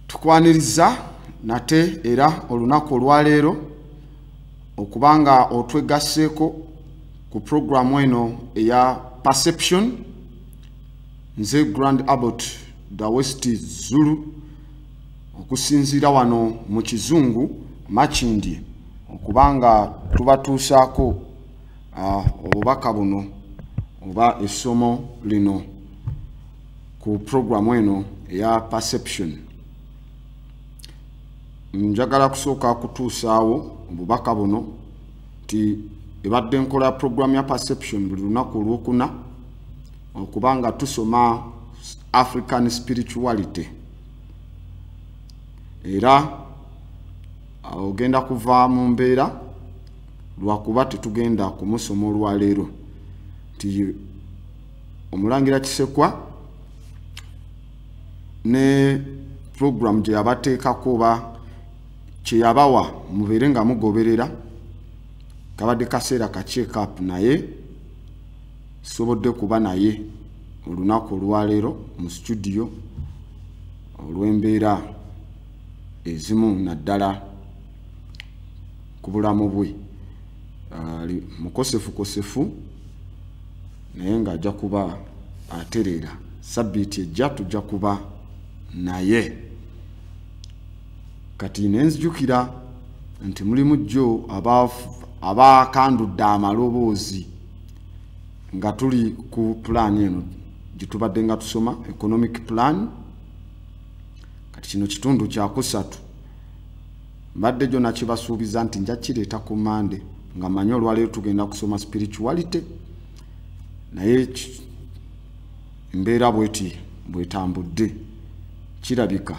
tukwaniriza nate era olunaku olwaleero okubanga otwegasseeko ku programu eno eya Perception. Nze Grand Abbot Dawesti Zulu okusinzira wano mu Kizungu Makindye okubanga tubatuusaako obubaka buno oba essomo lino ku programu eno eya Perception. Njagala kusooka kutuusaawo obubaka buno ti ebadde nkola programu ya Perception buli lunaku olwokuna okubanga tusoma African spirituality era ogenda kuva mu mbeera lwakuba tetugenda kumusoma olwaleero ti Omulangira Kisekwa ne program gye yabateekako oba kye yabawa mubeere nga mugoberera kabadde kaseera ka check up naye sobodde kuba naye olunaku olwaleero mu studio olw'embeera ezimu naddala ku bulamu bwe mukosefu naye ng'ajja kuba atereera sabbiiti ejja tujja kuba naye kati nenzijukira nti mulimu jjo abakandudde amaloboozi nga tuli ku plan eno gitubadde nga tusoma economic plan. Kati kino kitundu kya kusatu mbadde jjo nakibasuubiza nti nja kireeta ku Mande nga manyi olwaleero tugenda kusoma spirituality naye embeera bwetambudde kirabika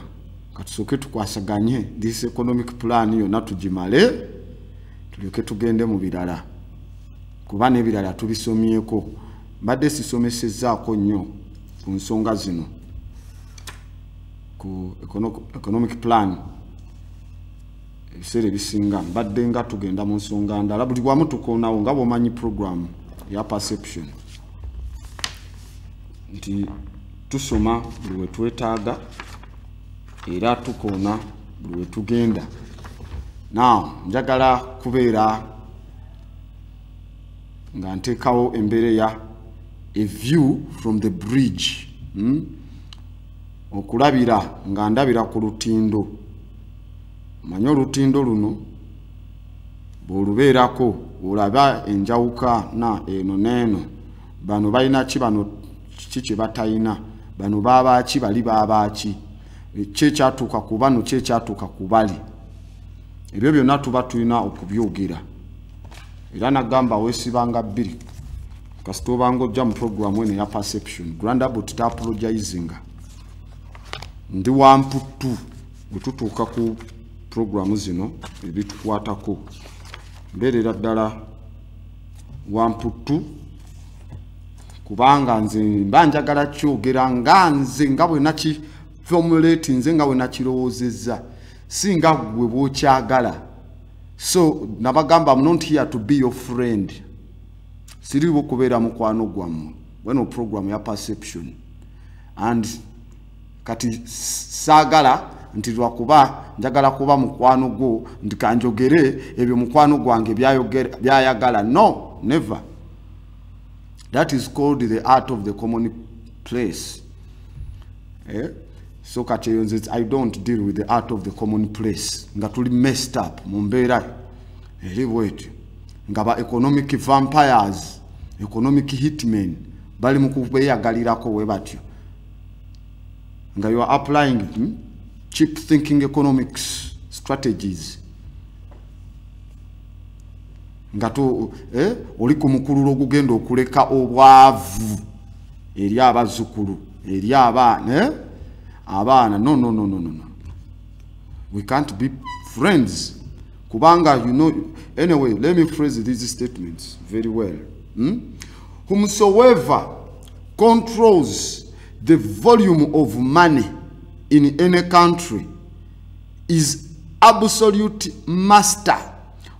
katusooke tukwasaganye this economic plan yonna tugimale tulyoke tugende mu birala kuba n'ebirala tubisomyeko. Mbadde sisomesezzaako nnyo ku nsonga zino ku economic plan ebiseera ebisinga mbadde nga tugenda mu nsonga ndala buli wamu tukoonawo nga bw'omanyi program ya Perception nti tusoma buli we twetaaga era tukoona buli we tugenda. Now njagala kubeera nga nteekawo embeera ya a view from the bridge, okulabira nga ndabira ku lutindo. Manyi olutindo luno bw'olubeerako olaba enjawuka na eno n'eno bano balina ki bano kiki kye batalina bano babaaki bali babaaki kyekyatuuka ku bano kyekyatuuka ku bali ebyo byonna tuba tulina okubyogera era nagamba weesibanga bbiri kasita obanga ojja mu programu eno ya Perception Grand Abbot tapologizing ndi wamputtu bwe tutuuka ku programu zino ebitukwatako mbeerera ddala wamputtu kubanga nze mba njagala kyogera nga nze nga bwe nakifomulate nze nga bwe nakirowoozezza singa gwe bw'okyagala. So nabagamba I'm not here to be your friend. Siri kubeera mukwano gwammwe weno program ya Perception and kati saagala nti lwakuba njagala kuba mukwano gwo ndikanjogere ebyo mukwano gwange byayagala. No, never. That is called the art of the commonplace. So kati I don't deal with the art of the commonplace. Nga tuli messed up mu mbeera eri bwetyo nga ba economic vampires, economic hitmen bali mu kubeeyagalirako we batyo nga you are applying cheap thinking economics strategies nga to oli ku mukululo ogugenda okuleka obwavu eri abazzukulu eri abaana no. We can't be friends kubanga you know. Anyway, let me phrase these statements very well. Whomsoever controls the volume of money in any country is absolute master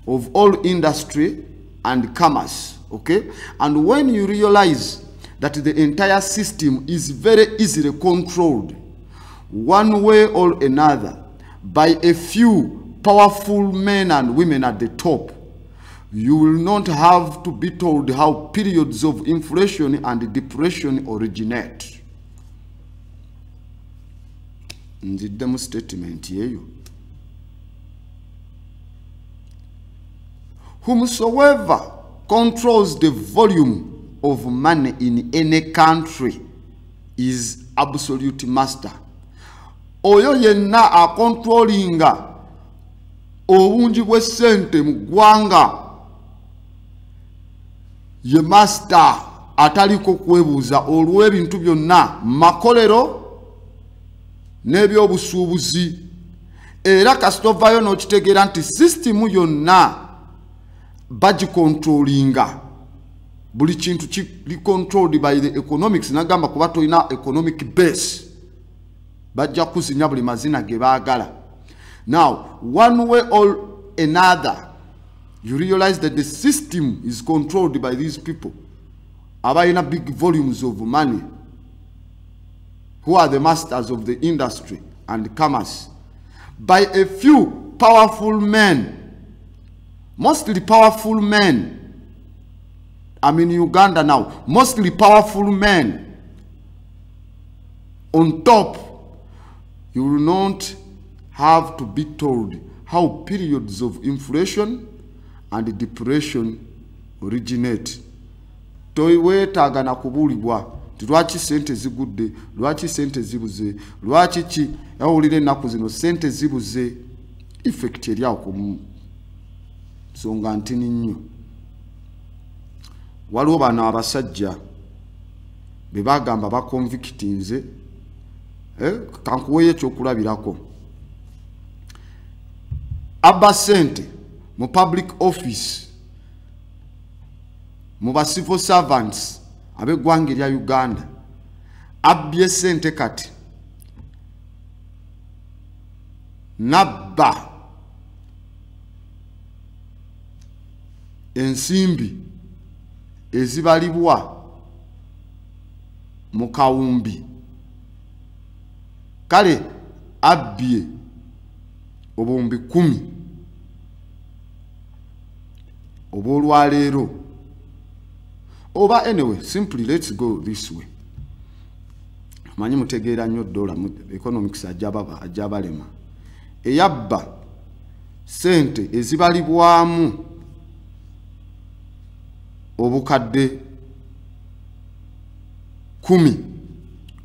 of all industry and commerce. Okay, and when you realize that the entire system is very easily controlled, one way or another, by a few powerful men and women at the top, you will not have to be told how periods of inflation and depression originate. Nziddemu statement yeyo. Whomsoever controls the volume of money in any country is absolute master. Oyo yenna a controllinga obungi bw'essente mu ggwanga ye master ataliko kwebuuza olw'ebintu byonna makolero n'ebyobusuubuzi. Era kasitovayo n'okitegeera nti system yonna bagicontrollinga. Buli kintu kiri controlled by the economics. Nagamba kuba toyina economic base bajja kuzinya buli mazina ge baagala. Now, one way or another, you realize that the system is controlled by these people. Abayina big volumes of money, who are the masters of the industry and commerce, by a few powerful men, mostly powerful men. I'm in Uganda now, mostly powerful men. On top, you will not have to be told how periods of inflation and depression originate. Toyetaaga na kubulibwa lwaki sente zigudde, lwaki sente zibuze, lwaki ki yawulire ennaku zino sente zibuze. Effect eri awo ku nsonga ntini nnyo. Waliwo bano abasajja be bagamba bakonvictinze, kankuweyo ekyokulabirako. Abba sente mu public office, mu ba civil servants ab'eggwanga erya Uganda, abbye sente kati nabba ensimbi ezibalibwa mu kawumbi. Kale abbye obuwumbi 10 obw'olwaleero. Oba anyway, simply let's go this way. Manyi mutegeera nnyo dola mu economics ajabalema. Eyabba sente ezibalibwamu obukadde 10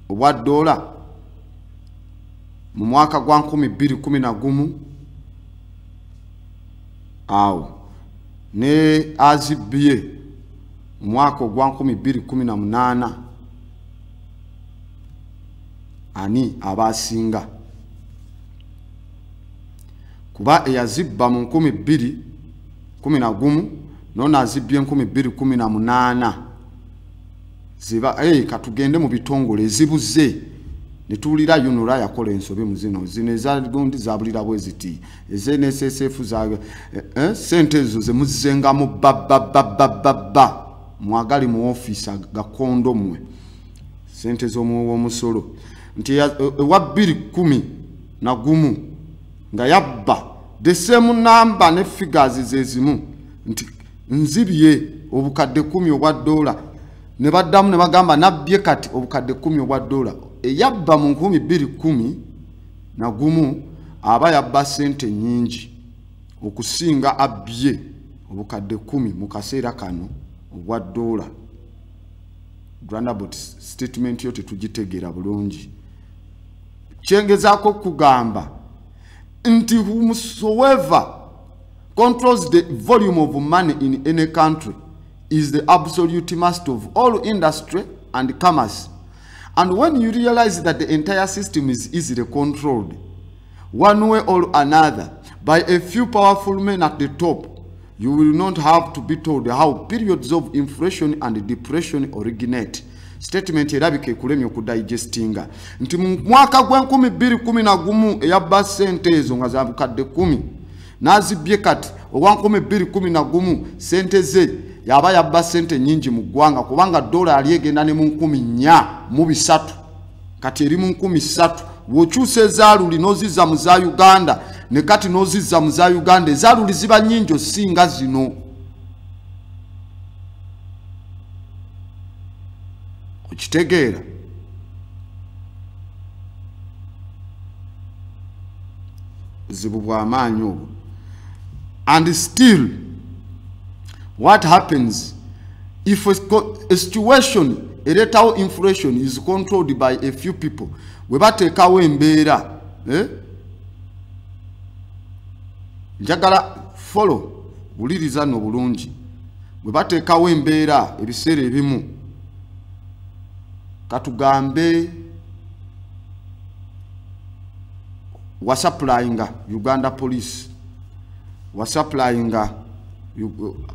obwa dola mu mwaka gwa 2011 awo ne azibye mu mwaka gwa 2018 ani abasinga kuba eyazibba mu 2011 nona azibye 2018 ziba katugende mu bitongole ezibuze netulira yunura yakola ensobe muzino zine za gondi zabulira bweziti NSSF za sente ezo zemuzenga mu babba mwagali mu office gakondo mwe sente zo mu musolo nti wa 2011 nga yabba the same number ne figures zezimu nti nzibiye obukadde 10 obwa dola ne baddamu ne bagamba nabbye kati obukadde 10 obwa dola eyabba mu 2011 aba yabba sente nyingi okusinga abbye obukadde 10 mu kaseera kano obwa dola. Roundabout statement yo tetugitegera bulungi. Kyengezaako kugamba nti whomsoever controls the volume of money in any country is the absolute master of all industry and commerce. And when you realize that the entire system is easily controlled, one way or another, by a few powerful men at the top, you will not have to be told how periods of inflation and depression originate. Statement erabike kulemye okudigestinga. Nti mu mwaka gwa 2011 eyabba sente ezo nga za bukadde 10 nazibye kati obwa 2011 sente ze yaba yabba sente nyingi mu ggwanga kubanga dola ali egenda ne mu 10,400 kati eri mu 13,000 wokyusa ezaaluli n'ozizza mu za Uganda ne kati n'ozizza mu za Uganda ezaaluli ziba nnyingi osinga zino. Okitegeera? Buzibu bw'amaanyi obwo. And still, what happens if a situation, eretawo inflation, is controlled by a few people? We bateekawo embeera, njagala follow wuliriza no bulungi. We bateekawo embeera ebiseera ebimu, katugambe wasupplyinga Uganda police, wasupplyinga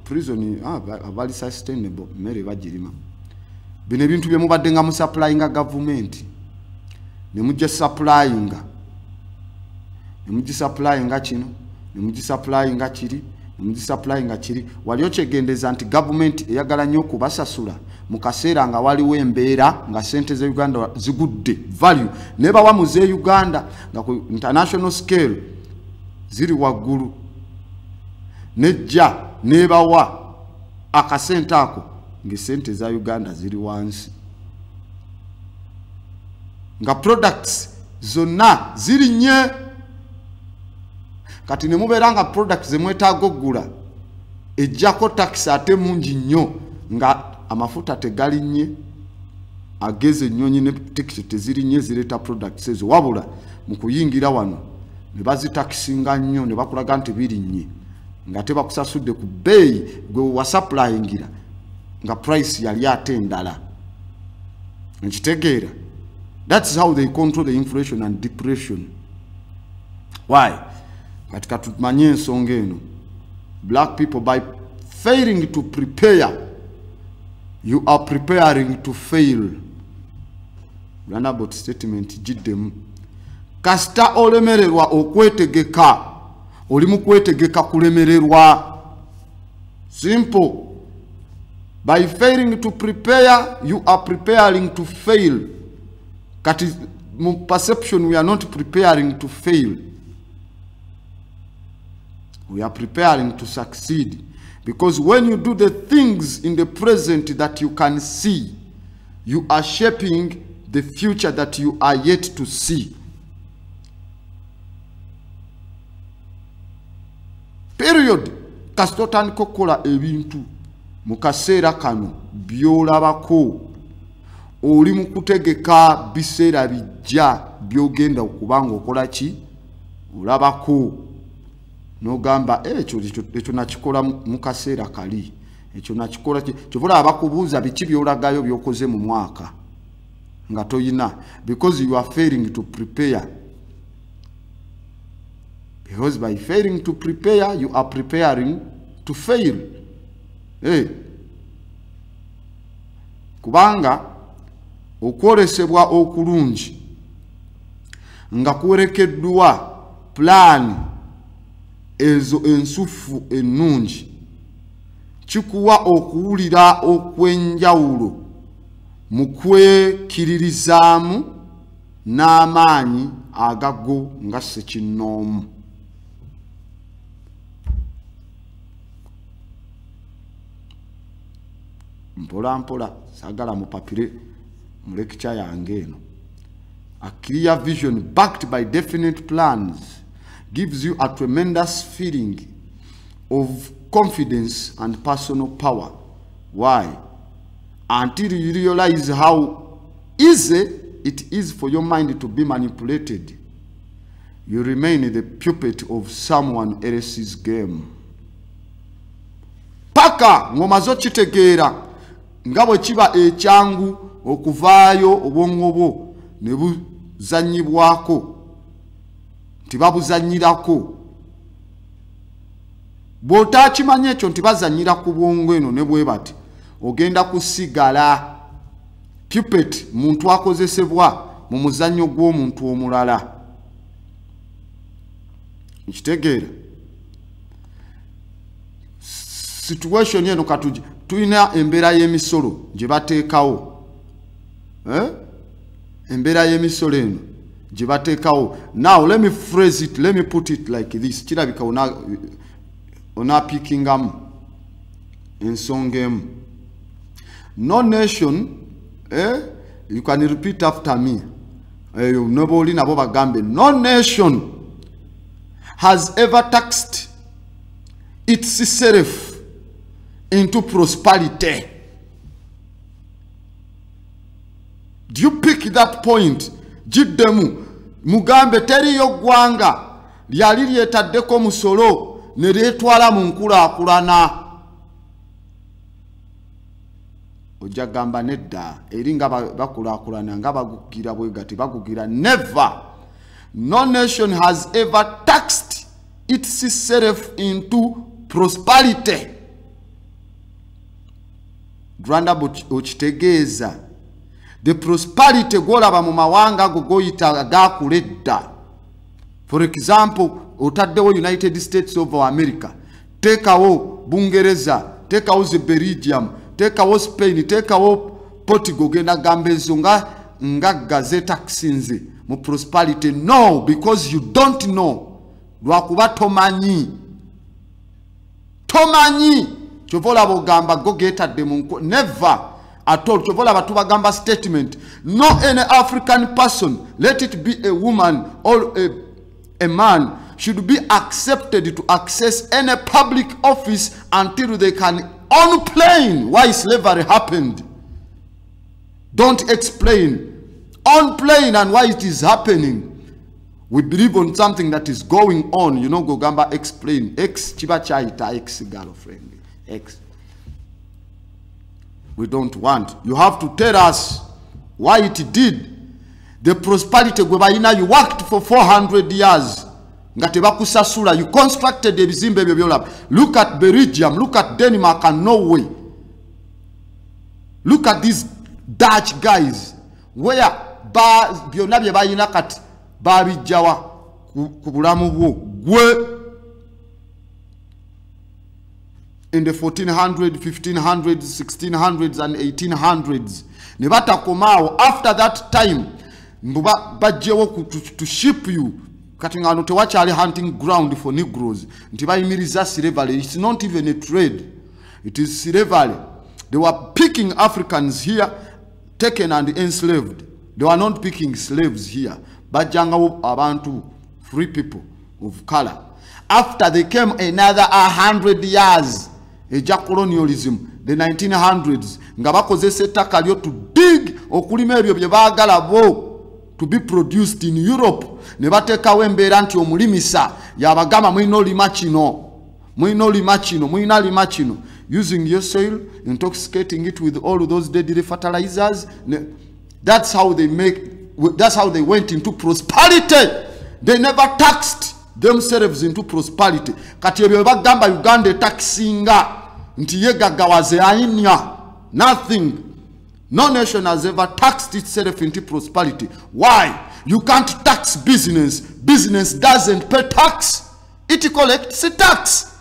prison abali sustainable mere bagirima. Bino ebintu bye mubadde nga musupplyinga government ne mujja supplyinga, ne mujja supplyinga kino, ne mujja supplyinga kiri, ne mujja supplyinga kiri. Wali okyegendeza nti government eyagala nnyo kubasasula mu kaseera nga waliwo embeera nga sente ze Uganda zigudde value ne bawa mu ze Uganda nga ku international scale ziri waggulu, nejja nebawa akasente ako ng'esente za Uganda ziri wansi, nga products zonna ziri nnye. Kati ne mubeera nga products ze mwetaaga oggula ejjako tax ate mungi nnyo, nga amafuta tegali nnye, ageze ennyonyi ne tikiti teziri nnye zireeta products ezo, wabula mu kuyingira wano ne bazitakisinga nnyo ne bakulaga nti biri nnye, nga tebakusasudde ku bbeeyi gwe wasupplyingira nga price yali ate endala. Nkitegeera? That's how they control the inflation and depression. Why? Katika tumanye ensonga eno, black people, by failing to prepare, you are preparing to fail. Runabout statement jiddemu. Kasita olemererwa okwetegeka, oli mu kwetegeka kulemererwa. Simple. By failing to prepare, you are preparing to fail. Kati mu perception, we are not preparing to fail. We are preparing to succeed. Because when you do the things in the present that you can see, you are shaping the future that you are yet to see. Period. Kasitotandika okukola ebintu mu kaseera kano byolabako, oli mu kutegeka biseera bijja byogenda okubanga okola ki, olabako n'ogamba ekyo nakikola mu kaseera kali, ekyo nakikola kyovula abakubuuza biki byolagayo byokoze mu mwaka nga toyina, because you are failing to prepare. Because by failing to prepare, you are preparing to fail. Kubanga okwolesebwa okulungi nga kuwerekeddwa plan ezo ensufu ennungi kikuwa okuwulira okwenjawulo mu kwekiririzaamu n'amaanyi agago nga ssekinnoomu. Mpola mpola sagala mupapire mu lecture yange eno. A clear vision backed by definite plans gives you a tremendous feeling of confidence and personal power. Why? Until you realize how easy it is for your mind to be manipulated, you remain the puppet of someone else's game. Paka ngomazo kitegeera nga bwe kiba ekyangu okuvaayo obwongo bwo ne buzannyibwako, tibabuzannyirako. Bw'otakimanya ekyo nti bazannyira ku bwongo eno ne bwe bati, ogenda kusigala puppet, muntu akozesebwa mu muzannyo gw'omuntu omulala. Nkitegeera? Situation eno katuji tulina embeera y'emisolo gye bateekawo. Embeera y'emisolo eno Now let me phrase it, let me put it like this. Kirabika ona picking ensonga. No nation, you can repeat after me. No nation has ever taxed itself into prosperity. Do you pick that point? Jiddemu mugambe teriyo gwanga lyali lyetaddeko musolo ne lyetwala mu nkulaakulana. Ojja gamba nedda eri nga bakulaakulana nga bagugira bwe gati bagugira. Never. No nation has ever taxed itself into prosperity. Granda okitegeeza the prosperity golaba mu mawanga gogoyita gakuledda. For example, otaddewo United States of America, tekawo Bungereza, tekawo Belgium, tekawo Spain, tekawo Portugal, genda gambe zonga nga taxinze mu prosperity. No, because you don't know. Lwakuba tomanyi. Chovola bogamba go getadde mu never at all. Chovola batuba gamba statement. No any African person, let it be a woman or a man, should be accepted to access any public office until they can explain why slavery happened. Don't explain. Explain and why it is happening. We believe on something that is going on. You know, Gogamba explain. Ex chiba chaita ex girlfriend. Ex. We don't want. You have to tell us why it did. The prosperity gwebayina, you worked for 400 years. Ngatebakusasula, you constructed the bizimbe byolab. Look at Belgium, look at Denmark and Norway. Look at these Dutch guys. Where ba byonna bye bayina kati babijjawa ku bulamu bwo gwe. In the 1400s, 1500s, 1600s and 1800s. Nebata komao, after that time, bajewo to ship you. Katingano tewachali hunting ground for Negroes. Ntibayimiriza slavery. It's not even a trade. It is slavery. They were picking Africans here, taken and enslaved. They were not picking slaves here. Bajanga abantu, free people of color. After they came another 100 years, eja colonialism, the 1900s, nga bakozesa ettaka lyo to dig okulima ebyo bye baagala bo to be produced in Europe. Ne bateekawo embeera nti omulimisa yabagamba mulina olima kino, mulina lima kino, using your soil, intoxicating it with all of those deadly fertilizers. That's how they went into prosperity. They never taxed themselves into prosperity. Kati ebyo bagamba Uganda taxinga nti yegagawaze ainya. Nothing. No nation has ever taxed itself into prosperity. Why? You can't tax business. Business doesn't pay tax. It collects a tax.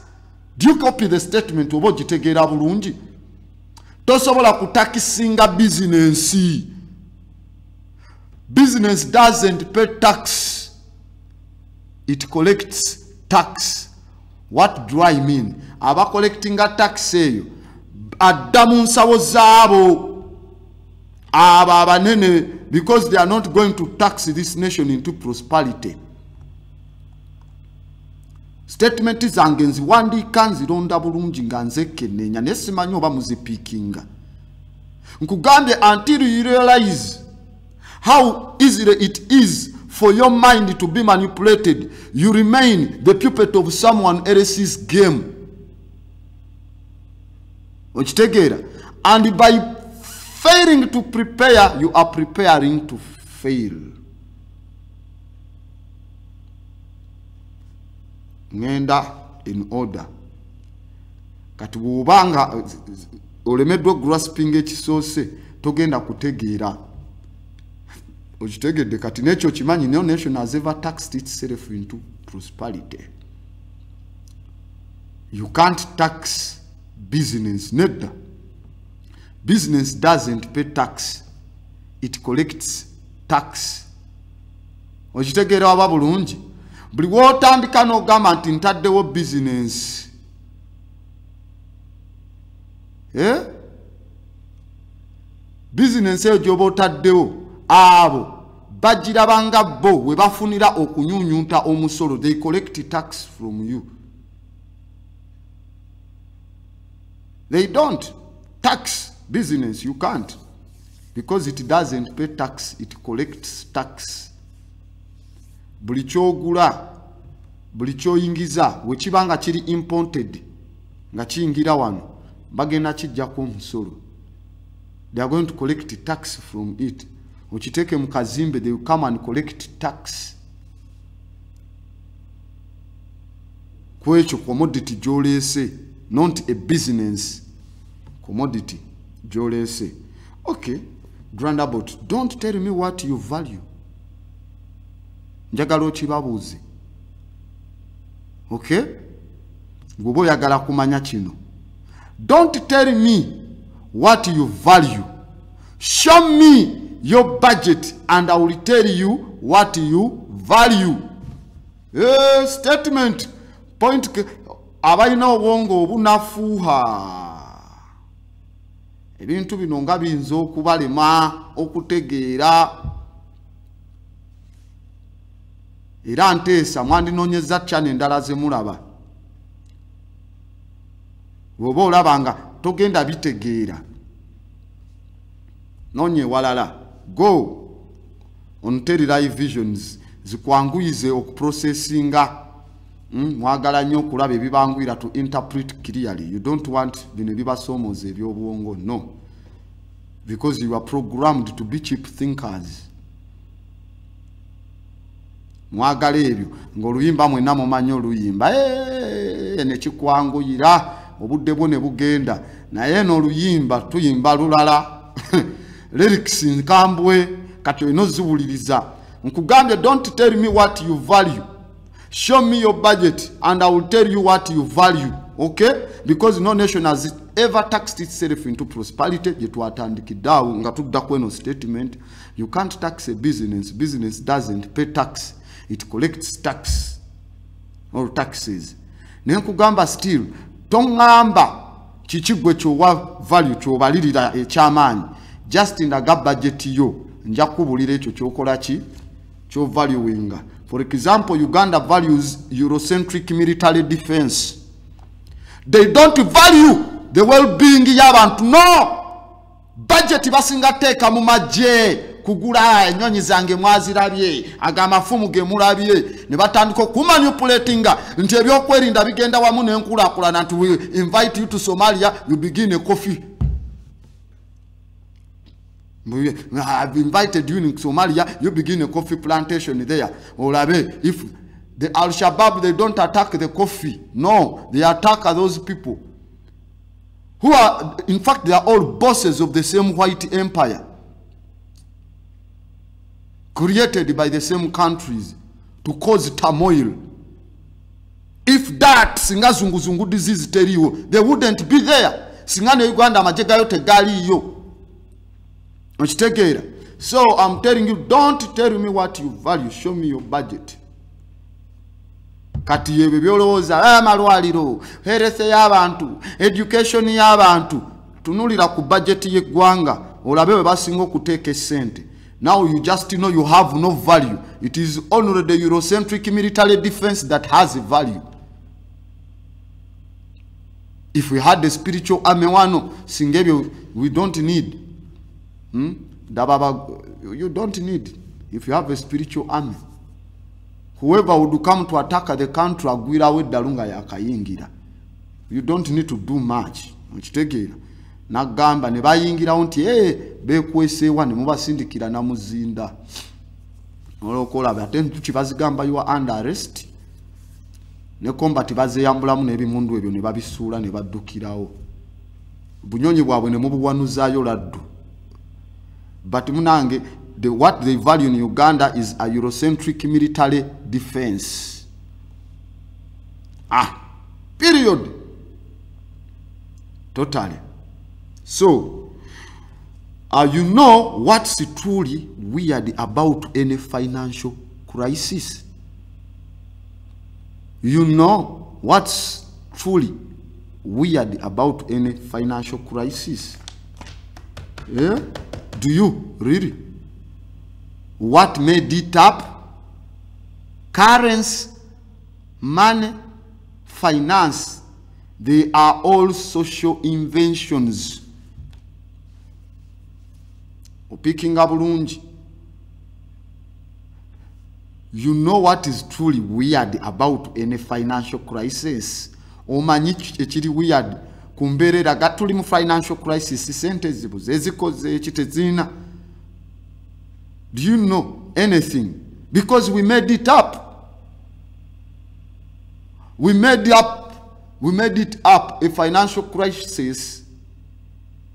Do you copy the statement oba ogitegeera bulungi? Tosobola kutakisinga business. Business doesn't pay tax. It collects tax. What do I mean? Aba collecting a tax eyo adda mu nsawo zaabo aba abanene, because they are not going to tax this nation into prosperity. Statement zange nziwandiika nzironda bulungi nga nzekenneenya naye simanyi oba muzipiikinga. Nkugambye until you realize how easily it is for your mind to be manipulated, you remain the puppet of someone else's game. Okitegeera? And by failing to prepare, you are preparing to fail. Ngenda in order. Kati bw'obanga olemeddwa grasping ekisoose togenda kutegeera. Okitegedde kati n'ekyo kimanyi, no nation has ever taxed itself into prosperity. You can't tax business. Nedda. Business doesn't pay tax. It collects tax. okitegeera waba bulungi buli wotandika n'ogamba nti ntaddewo business business eyo gy'oba otaddewo abo bagirabanga bo we bafunira okunyunyunta omusolo. They collect tax from you. They don't tax business. You can't, because it doesn't pay tax. It collects tax. Buli kyogula buli kyoyingiza we kibanga kiri imported nga kiyingira wano bagenda kijjako omusolo. They are going to collect tax from it. Ukiteke mu kazimbe, they will come and collect tax. Kwekyo commodity gy'oleese, not a business. Commodity gy'oleese. Okay, Grandabout, don't tell me what you value. Njagala okibabuuze. Okay? Gwoba oyagala kumanya kino. Don't tell me what you value. Show me your budget and I will tell you what you value. Statement. Point. Abalina obwongo obunafuuha. Ebintu bino nga biyinza okubalema okutegeera. Era nteesa mwandinoonyeza channel endala ze mulaba. Bw'oba olabanga togenda bitegeera. Nonye walala. Go on Terry Live Visions zikwanguyize okuprocessinga mwagala nnyo okulaba ebibangwira to interpret clearly. You don't want bino bibasoomooza eby'obwongo, no, because you are programmed to be cheap thinkers. Mwagala ebyo ng'oluyimba mwenna mumanyi oluyimba ne kikwanguyira obudde bwo ne bugenda naye n'oluyimba tuyimba lulala. Lyrics nkambwe kati inoziwuliriza nkugambye, don't tell me what you value, show me your budget and I will tell you what you value. Okay, because no nation has ever taxed itself into prosperity. Jetwatandikiddawo nga tudda kweno statement. You can't tax a business. Business doesn't pay tax, it collects tax or taxes. Nenkugamba still tongamba kikigwe kyowa value kyobalirira ekyamaanyi. Just in the gap budget yo nja kubulira ekyo kyokola ki kyo valuing. For example, Uganda values Eurocentric military defense. They don't value the well-being y'abantu. No, budget basinga teeka mu magye kugula ennyonyi zange mwazirabye agamafumu ge mulabye ne batandika okumanipulatinga nti ebyokwerinda bigenda wamu n'enkulaakulana nti we invite you to Somalia, you begin a coffee. I've invited you in Somalia, you begin a coffee plantation there. Olabe, if the Al-Shabaab, they don't attack the coffee. No, they attack those people who are, in fact, they are all bosses of the same white empire, created by the same countries to cause turmoil. If that Singazunguzungu disease tell you, they wouldn't be there. Singane Uganda majega yote gali yo. So I'm telling you, don't tell me what you value, show me your budget. Kati yebe byolowooza amalwaliro, health y'abantu, education y'abantu, tunulira ku budget y'eggwanga olabe we basinga okuteeka esente. Now you just know you have no value. It is only the Eurocentric military defense that has a value. If we had the spiritual army wano, singebyo we don't need. You don't need. If you have a spiritual army, whoever would come to attack the country agwira we dalunga yakayingira. You don't need to do much. Mchitegera nagamba ne bayingira nti bekwesewa ne mubasindikira na muzinda olokola batentu kibazigamba you are under arrest ne combat bazeyambulamu n'ebimundu ebyo ne babisuula ne baddukirawo bunyonyi bwabwe ne mubuwanuzayo laddu. But munange, what they value in Uganda is a Eurocentric military defense. Period. Totally. So, you know what's truly weird about any financial crisis. You know what's truly weird about any financial crisis? Yeah? Do you really? What made it up? Currency, money, finance, they are all social inventions. Picking up bulungi. You know what is truly weird about any financial crisis? Omanyi ekiri weird kumberera gatuli mu financial crisis sente zibuze ezikoze ekitezina. Do you know anything? Because we made it up. We made it up a financial crisis.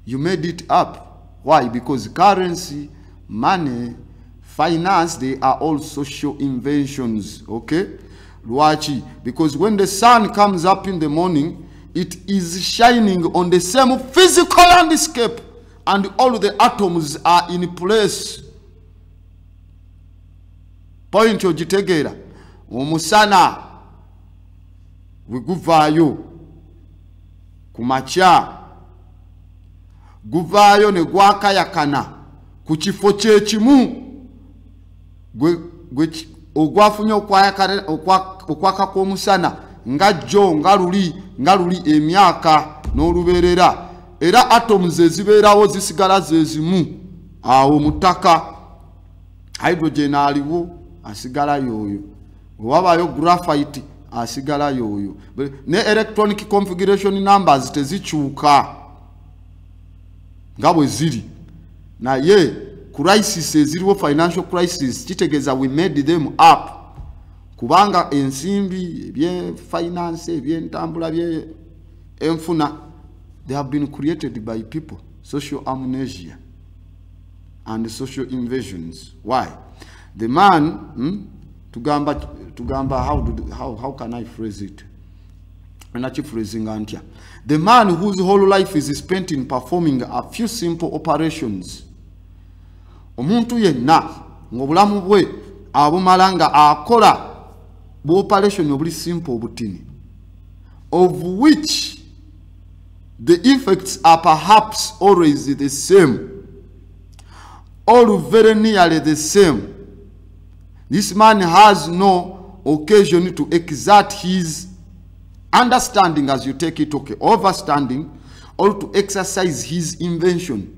You made it up. Why? Because currency, money, finance, they are all social inventions. Okay? Luachi. Because when the sun comes up in the morning, it is shining on the same physical landscape, and all the atoms are in place. Point ogitegera. Omusana wiguvayo kumacha guvayo ne gwakayakana ku kifo kyekimu gwe ogwafunye okwaka kw'omusana nga jjo nga luli emyaka n'oluberera era atoms ezibeerawo zisigala zezimu awo mutaka hydrogen aliwo asigala yoyo wabayo graphite asigala yoyo ne electronic configuration numbers tezichuka ngabwe ziri na ye crisis eziriwo financial crisis kitegeza we made them up kubanga ensimbi ebye finance ebye ntambula bye enfuna they have been created by people. Social amnesia and social invasions. Why? The man tugamba how can I phrase it? The man whose whole life is spent in performing a few simple operations. Omuntu yenna ng'obulamu bwe abumalanga akola bu operation obuli simple obutini, of which the effects are perhaps always the same, or very nearly the same. This man has no occasion to exert his understanding, as you take it, okay, overstanding, or to exercise his invention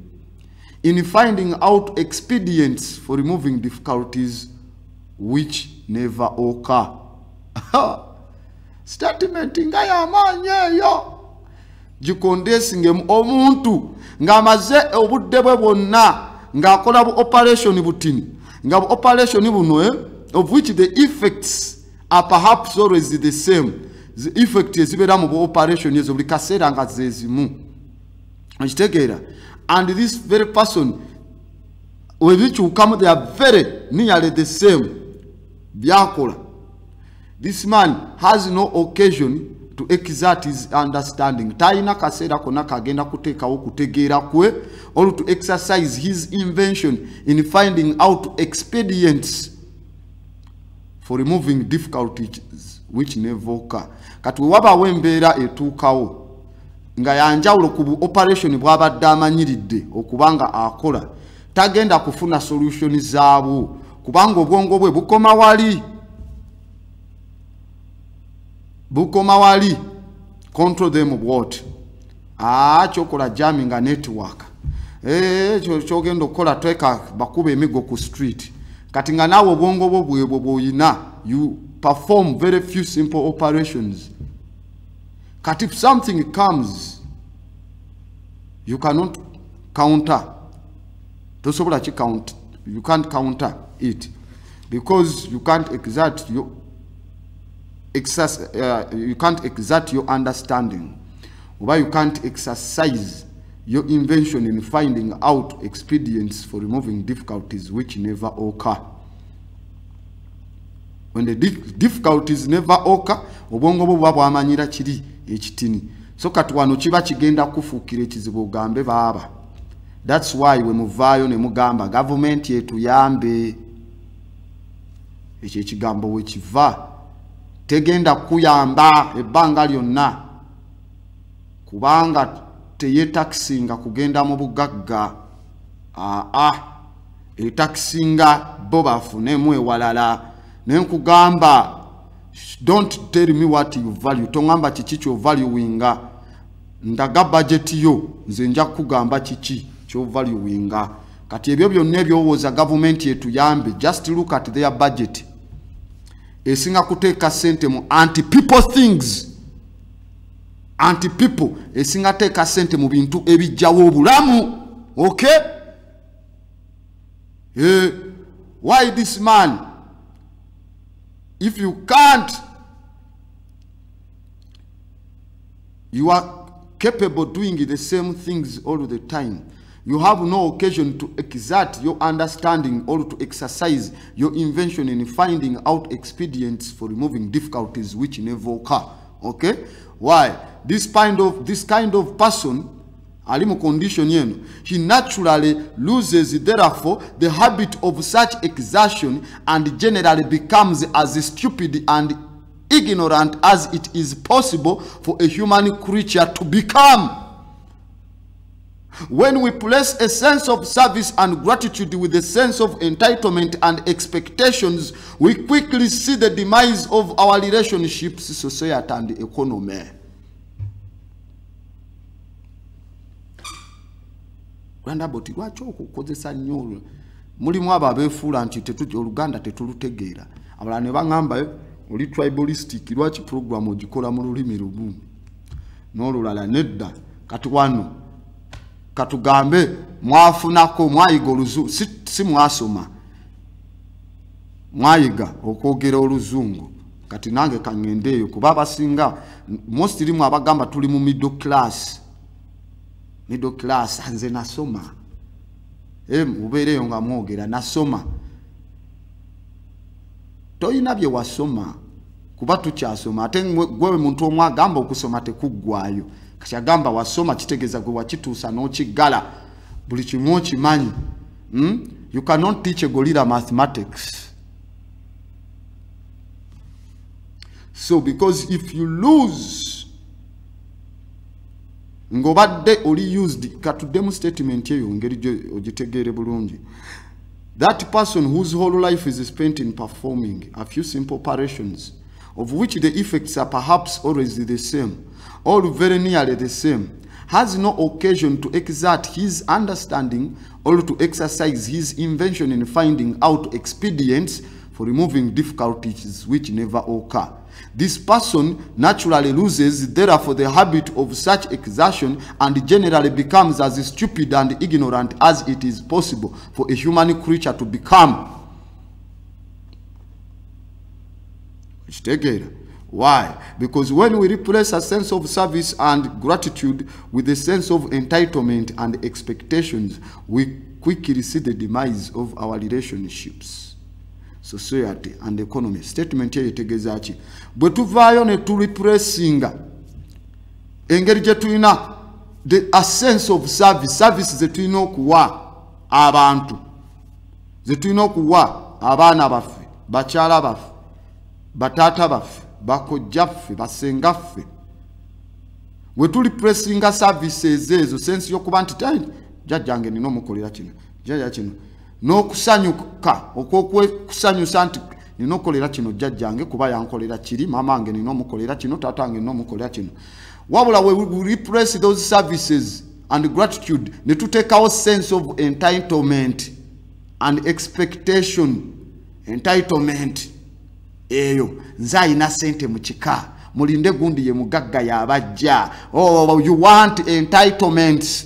in finding out expedients for removing difficulties which never occur. Statement ngaya amanye yo jikondesingem omuntu ngamaze obudde bwe bonna ngakola bu operation butini ngabu operation buno of which the effects are perhaps always the same. The effect ezibera mu operation yezo buli kaseera nga zezimu akitegera, and this very person which will come, they are very nearly the same byakola. This man has no occasion to exert his understanding. Taina kaseera kona kagenda kuteekawo kutegeera kwe, or to exercise his invention in finding out expedients for removing difficulties which never occur. Kati wabawo embeera etuukawo nga yanjawulo ku operation bw'abadde amanyiridde okubanga akola, tagenda kufuna solution zaabwo kubanga obwongo bwe bukoma wali. Control them what? Chokola jamming a network. Chogendo kola tweka bakube emigo ku street. Kati nga nawo obwongo bwo bwoyina, you perform very few simple operations. Kati if something comes, you cannot counter. You can't counter it because you can't exert your understanding, or you can't exercise your invention in finding out expedients for removing difficulties which never occur. When the difficulties never occur, obwongo bwo bwamanyira kiri ekitini. So kati wano kiba kigenda kufuukira ekizibu gambe baba. That's why we muvaayo ne mugamba government yetuyambe. ekyo ekigambo we kiva tegenda kuyamba ebbanga lyonna kubanga teyetakisinga kugenda mu bugagga etakisinga bo bafunemu ewalala nenkugamba don't tell me what you value tongamba kiki kyo valuinga ndaga budget yo nze nja kugamba kiki kyo valuinga kati ebyo byonna ebyowooza government yetu yambe just look at their budget esinga kuteeka sente mu anti-people things anti-people esinga teeka sente mu bintu ebijjawo obulamu okay why this man if you can't you are capable doing the same things all the time you have no occasion to exert your understanding or to exercise your invention in finding out expedients for removing difficulties which never occur. Okay? Why? This kind of person, alimu condition yenu, he naturally loses therefore the habit of such exertion and generally becomes as stupid and ignorant as it is possible for a human creature to become. When we place a sense of service and gratitude with a sense of entitlement and expectations, we quickly see the demise of our relationships, society, and economy. Rwanda boti lwaki okukozesa nnyo mulimu abo abeefuula nti Oluganda tetulutegeera abalala ne baŋŋamba oli tribalistic lwaki program ogikola mu lulimi lugumu n'olulala nedda kati wano katugambe mwafunako mwayiga oluzungu si mwasoma mwayiga okwogera oluzungu kati nange kangendeeyo kuba abasinga mostly mu abagamba tuli mu middle class nze nasoma ubeereyo nga mwogera nasoma toyina bye wasoma kuba tukyasoma ate gwewe muntu omwe agamba okusoma tekuggwaayo kati agamba wasoma kitegeeza gwe wakituusa n'okiggala buli kimu okimanyi you cannot teach a gorilla mathematics. So because if you lose ngobadde oli used katudemu statement eyo ngeri ogitegeere bulungi that person whose whole life is spent in performing a few simple operations of which the effects are perhaps always the same or very nearly the same has no occasion to exert his understanding or to exercise his invention in finding out expedients for removing difficulties which never occur. This person naturally loses therefore the habit of such exertion and generally becomes as stupid and ignorant as it is possible for a human creature to become. Why? Because when we replace a sense of service and gratitude with a sense of entitlement and expectations, we quickly see the demise of our relationships, society, and economy. Statement here itegeza ki bwe tuvaayo ne tulipressinga engeri gye tulina a sense of service ze tulina okuwa abantu, ze tulina okuwa abaana baffe, bakyala baffe, bataata baffe, bakojjaffe, basengaffe, we tuli pressinga services ezo sense yokuba nti jjajjange nina omukolera kino jjajja kino n'okusanyuka okwokusanyusa nti nina okolera kino jjajjange kuba yankolera kiri, mama wange nina omukolera kino, taata wange nina omukolera kino. Wabula we repress those services and gratitude ne tuteekawo sense of entitlement and expectation. Entitlement eyo nze ayina sente mu kika mulinde gundi ye mugagga yabajja. Oh, you want entitlements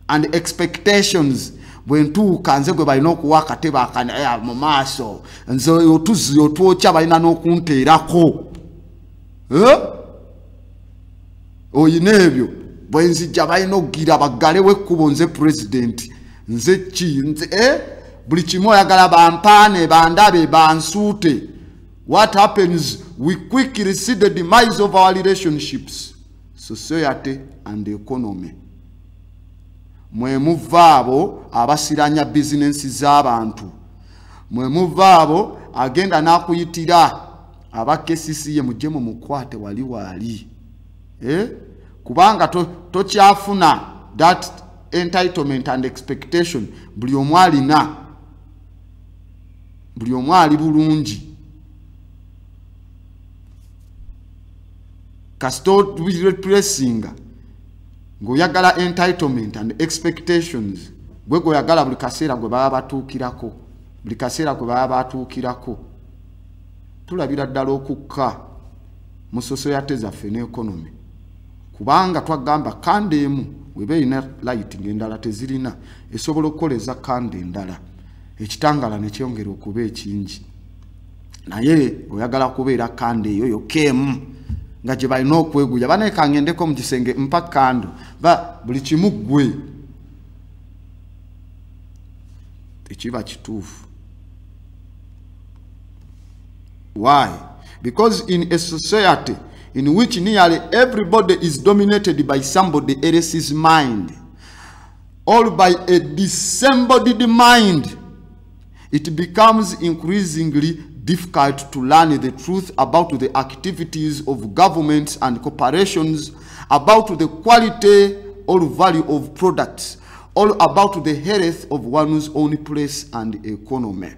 and expectations. Bwe ntuuka nze gwe balina okuwa akatebe akana mu maaso nze otuzi otwokya balina n'okunteerako oyina ebyo bwe nzijja balina okugira baggalewo ekkubo nze president nze ki nze buli kimu oyagala bampaane bandabe bansuute. What happens? We quickly see the demise of our relationships, society, and the economy. Mwe muva abo abasiranya bizinensi z'abantu, mwe muva abo agenda nakuyitira abakesisiye mujje mu mukwate wali wali kubanga tokyafuna that entitlement and expectation buli omwalina buli omwali bulungi kasito repressing ngoyagala entitlement and expectations gwe goyagala buli kaseera gwe baba batuukirako buli kaseera gwe baba batuukirako tulabira ddala okukka mu society zaffe n'economy kubanga twagamba kande emu webe ina light ngendala tezirina esobola okukoleza kande endala ekitangala ne kyongera okuba ekingi naye oyagala kubeera kande eyo yokemu nga gye balina okweguya baneeka ngendeko mu kisenge mpa kando buli kimu ggwe tekiba kituufu. Why? Because in a society in which nearly everybody is dominated by somebody else's mind or by a disembodied mind, it becomes increasingly difficult to learn the truth about the activities of governments and corporations, about the quality or value of products, or about the health of one's own place and economy.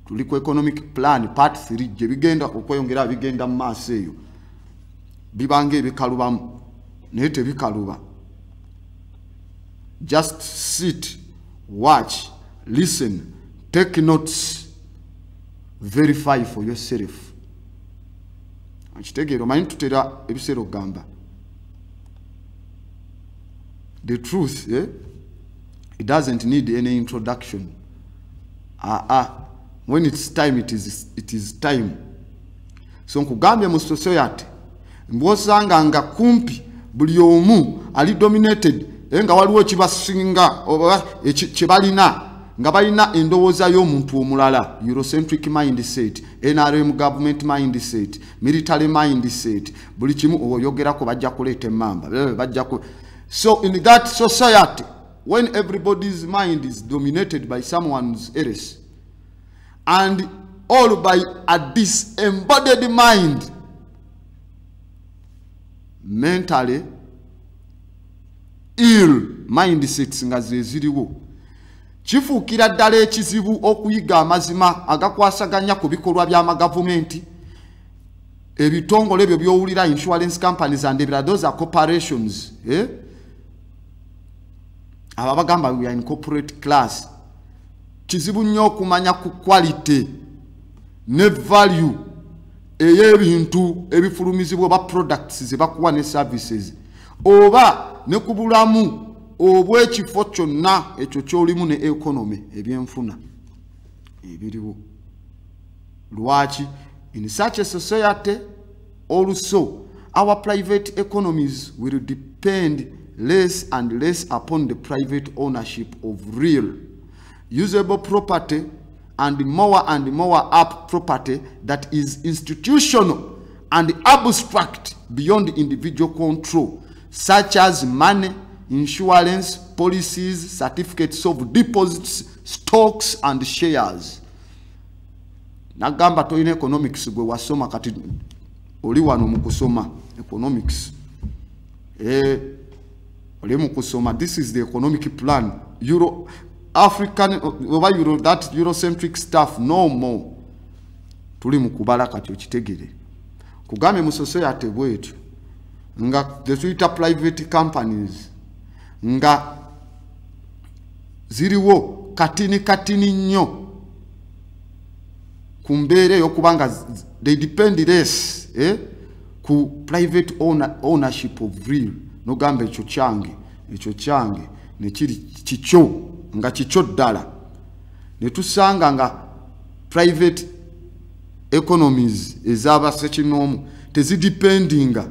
Tuliko economic plan part 3 je bigenda okweyongera bigenda mu maaso eyo bibange bikalubamu naye tebikaluba. Just sit, watch, listen, take notes, verify for yourself. Akitegeero manyi tutera ebiseera okugamba the truth, it doesn't need any introduction. When it's time, it is time. So nkugambye mu society mbosanga nga kumpi buli omu ali dominated nga waliwo kibasinga oba kibalina nga balina endowooza y'omuntu omulala, Eurocentric mindset, NRM government mindset, military mindset, buli kimu oyogerako bajja kuleeta emmamba bajja ku. So in that society, when everybody's mind is dominated by someone else and all by a disembodied mind, mentally ill mindsets nga zeziriwo, kifuukira ddala ekizibu okuyiga amazima agakwasaganya ku bikolwa by'amagavumenti, ebitongole ebyo by'owulira insurance companies and ebirala, those are corporations. Ababagamba we are in corporate class. Kizibu nnyo okumanya ku quality ne value ey'ebintu ebifulumizibwa oba products ze bakuwa ne services oba ne ku bulamu obw'ekifo kyonna ekyo ky'olimu ne economy ebyenfuna ebiriwo. Lwaki? In such a society also our private economies will depend less and less upon the private ownership of real usable property and more up property that is institutional and abstract beyond individual control, such as money, insurance, policies, certificates of deposits, stocks and shares. Nagamba toyina economics gwe wasoma kati oli wano mu kusoma economics. Oli mu kusoma, this is the economic plan. African over Euro, that Eurocentric stuff no more. Tuli mu kubala kati okitegere. Kugambe mu society bwetu nga the Twitter private companies nga ziriwo katini nnyo kumbeere yokubanga they depend less ku private ownership of real. Nogambe ekyo kyange ne kiri kikyo nga kikyo ddala ne tusanga nga private economies ez'abasekinoomu tezidependinga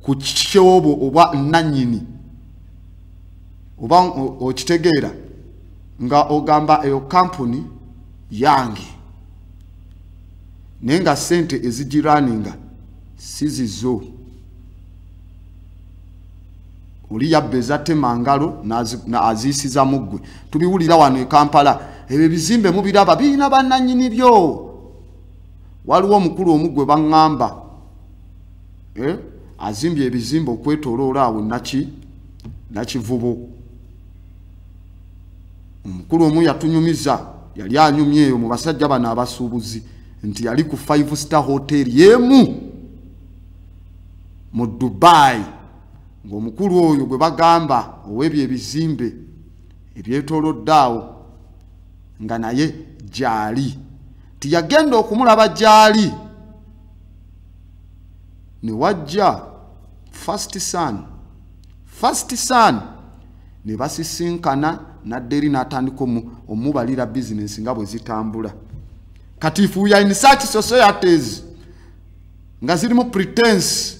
ku kyobo oba nannyini oba okitegeera nga ogamba eyo company yange naye nga ssente ezigiraninga sizizo. Oli yabbe zatema ngalo na azisiza mugwe. Tubiwulira wano e Kampala ebyo bizimbe mubiraba birina bannannyini byo. Waliwo omukulu omugwe baŋŋamba azimbye ebizimbe okwetooloola awo Nakivubo. Omukulu omu yatunyumiza, yali anyumye eyo mu basajja bano abasuubuzi nti yali ku 5-star hotel yemu mu Dubai, ng'omukulu oyo gwe bagamba ow'ebyo ebizimbe ebyetoolodde awo nga naye gyali tiyagenda okumulaba gyali. Ne wajja First Sun ne basisinkana nadderi n'atandika omubalira bizinesi nga bwe zitambula. Kati if we are in such societies nga zirimu pretense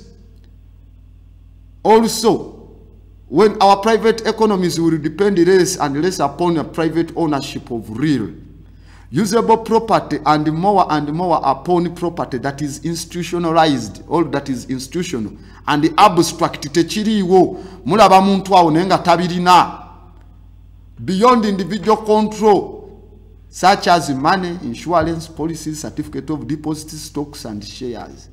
also when our private economies will depend less and less upon a private ownership of real usable property and more upon property that is institutionalized or that is institutional and abstract tekiriiwo mulaba muntu awo naye nga tabirina beyond individual control such as money, insurance policies, certificate of deposit, stocks and shares.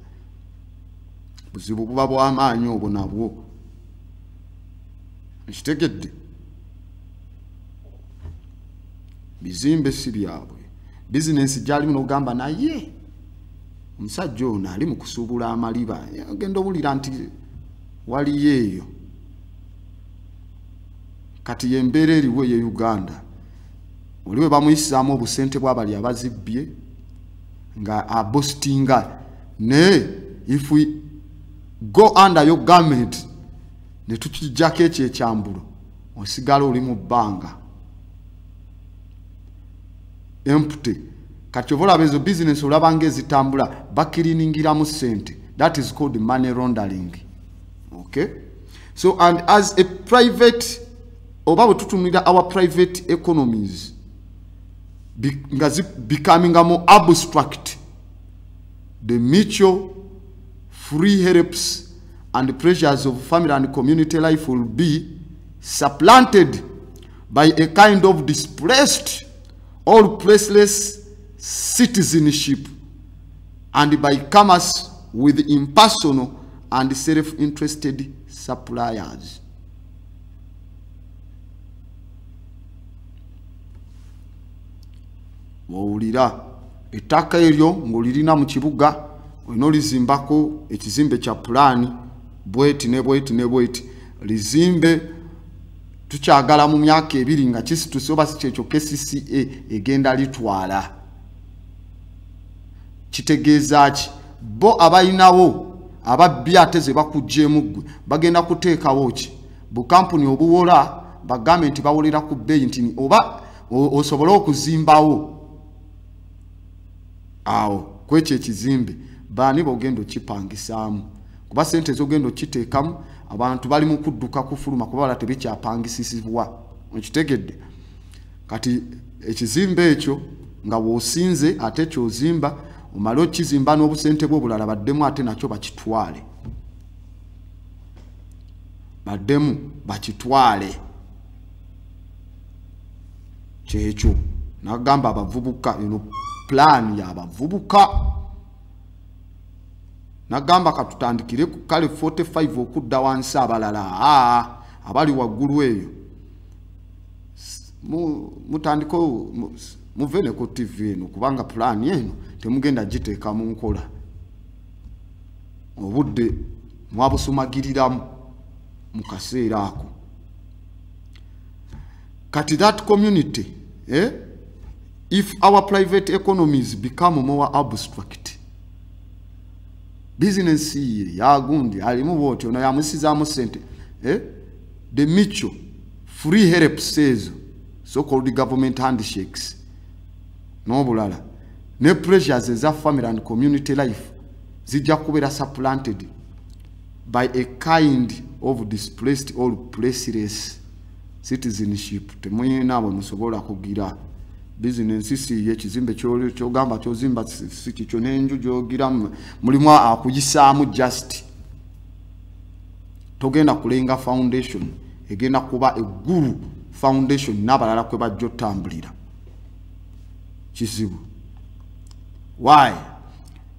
Buzibu buba bw'amaanyi obwo nabwo. Nkitegedde. Bizimbe si byabwe. Bizinesi gyali muno ogamba naye omusajja ono ali mu kusuubula amaliba. Agenda obulira nti waliyo eyo. Kati y'embeera eriwo ye Uganda. Oliwe bamuyisaamu obusente bw'abali abazibbye nga abostinga ne if we go under your government ne tukijjako ekyekyambulo osigala oli mu bbanga empty. Kati ovolaba ezo business olabanga ezitambula bakiriningiramu sente. That is called money laundering. Okay? So and as a private oba bwe tutunulira our private economies becoming more abstract, the mutual free helps and pressures of family and community life will be supplanted by a kind of displaced or placeless citizenship and by commerce with impersonal and self-interested suppliers. Wawulira ettaka eryo ng'olirina mu kibuga olina olizimbako ekizimbe kya pulaani bweti ne bweti ne bweti lizimbe tukyagala mu myaka 2 nga kisituse oba si kyekyo KCCA egenda litwala. Kitegeeza ki bo abayinawo ababbi ate ze bakugjeemu ggwe bagenda kuteekawo ki bukampuni obuwola bagambe nti bawolera ku bbeeyi nti oba osobola okuzimbawo awo kwekyo ekizimbe baani bogendo kipangisaamu kuba sente zogendo kiteekamu abantu bali mu kudduka kufuluma kuba wala tebikyapangisisibwa. Okitegedde kati ekizimbe ekyo nga woosinze ate kyozimba omala okizimba n'obusente bw'obulala baddemu ate nakyo bakitwale kyekyo nagamba abavubuka eno plan ya abavubuka nagamba katutandikire ku kale 45 okudda wansi abalala abali waggulu eyo mutandiko muvene ku TV eno kubanga plan eno temugenda giteeka mu nkola obudde mwabusumagiriramu mu kaseera ako. Kati that community if our private economies become more abstract business ya gundi alimu boti ono yamusizaamu sente the mutual free help says so called government handshakes n'obulala ne pressures eza family and community life zijja kubeera supplanted by a kind of displaced or placeless citizenship. Temuyina abo musobola kugira business si ekizimbe kyogamba kyozimba si kikyo n'enju gyogira mulimu akuyisaamu just togenda kulenga foundation egenda kuba eggulu foundation n'abalala kwe bajja otambulira. kizibu. Why?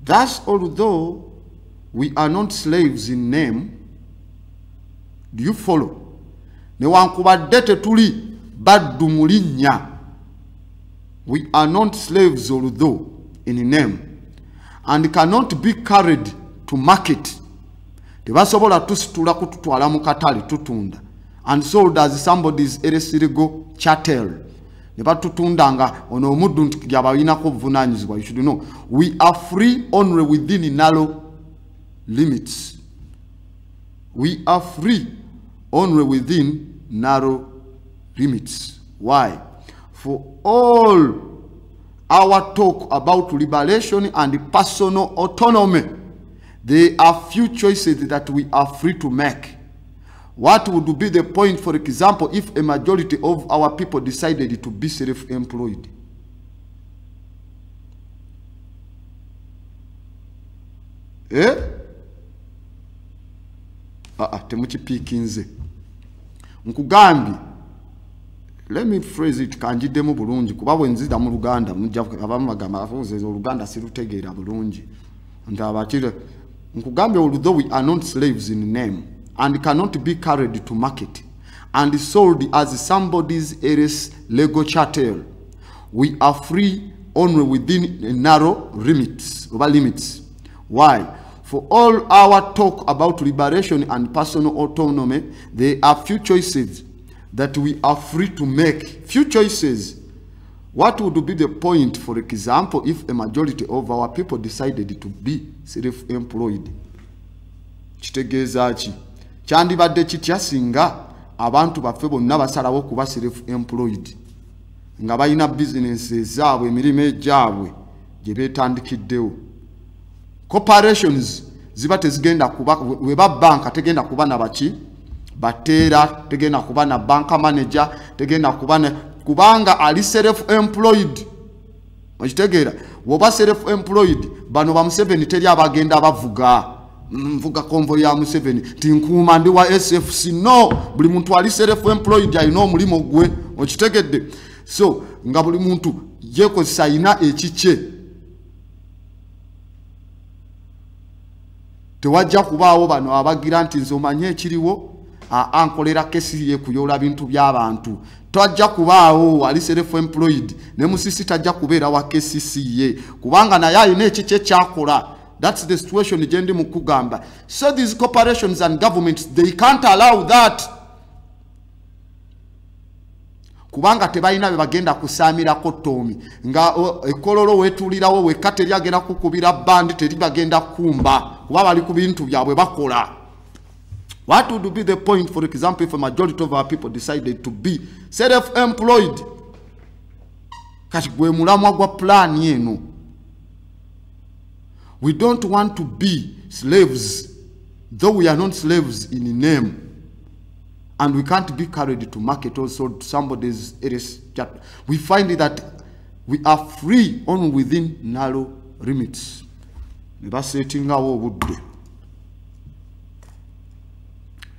Thus, although we are not slaves in name, do you follow? Newankubadde tetuli baddu mu linnya. We are not slaves although in name, and cannot be carried to market. Tebasobola tusitula kututwala mu katale tutunda, and sold as somebody's illegal chattel. Nebatutundanga ono omuddu nti yabayinako obuvunanyizibwa. You should know we are free only within narrow limits. We are free only within narrow limits. Why? For all our talk about liberation and personal autonomy, there are few choices that we are free to make. What would be the point, for example, if a majority of our people decided to be self-employed? Temukipiikinze. Nkugambi, let me phrase it kanjiddemu bulungi kuba bwe nzida mu Luganda mujja abamu bagamba afuze Oluganda sirutegeera bulungi. Ndabakire nkugambe, although we are not slaves in name and cannot be carried to market and sold as somebody's else legal chattel, we are free only within narrow limits. Why? For all our talk about liberation and personal autonomy, there are few choices that we are free to make. Few choices. What would be the point, for example, if a majority of our people decided to be self-employed? Kitegeeza ki? Kyandibadde kitya singa abantu baffe bonna basalawo kuba self-employed nga balina businesses zaabwe, emirimu egyabwe gye beetandikiddewo. Corporations ziba tezigenda kuba weba banka tegenda kuba na baki bateera, tegenda kuba na bank manager, tegenda kuba na kubanga ali self-employed. Okitegeera woba self-employed bano ba Museveni teri abagenda bavuga mvuga konvoy ya Museveni tinkuuma ndi wa SFC. No, buli muntu ali self-employed alina omulimu gwe. Okitegedde? So nga buli muntu yekozesa ina ekiche. Tewajja kubaawo bano abagira nti nze omanye ekiriwo ankolera kesi ye kuyola bintu by'abantu. Twajja kubaawo ali self-employed ne musisi tajja kubeera wa kesi ye kubanga naye alina ekiche kyakola. That's the situation jendi mukugamba. So these corporations and governments, they can't allow that. Kubanga tebalina be bagenda kusaamirako Tomi nga ekololo wetulirawo wekka teri agenda kukubira bandi teri bagenda kumba kuba bali ku bintu byabwe bakola. What would be the point, for example, if a majority of our people decided to be self-employed? Kati gwe mulamwa gwa plan yenu. We don't want to be slaves, though we are not slaves in name. And we can't be carried to market also to somebody's else. We find that we are free only within narrow limits. Neba setting awo obudde.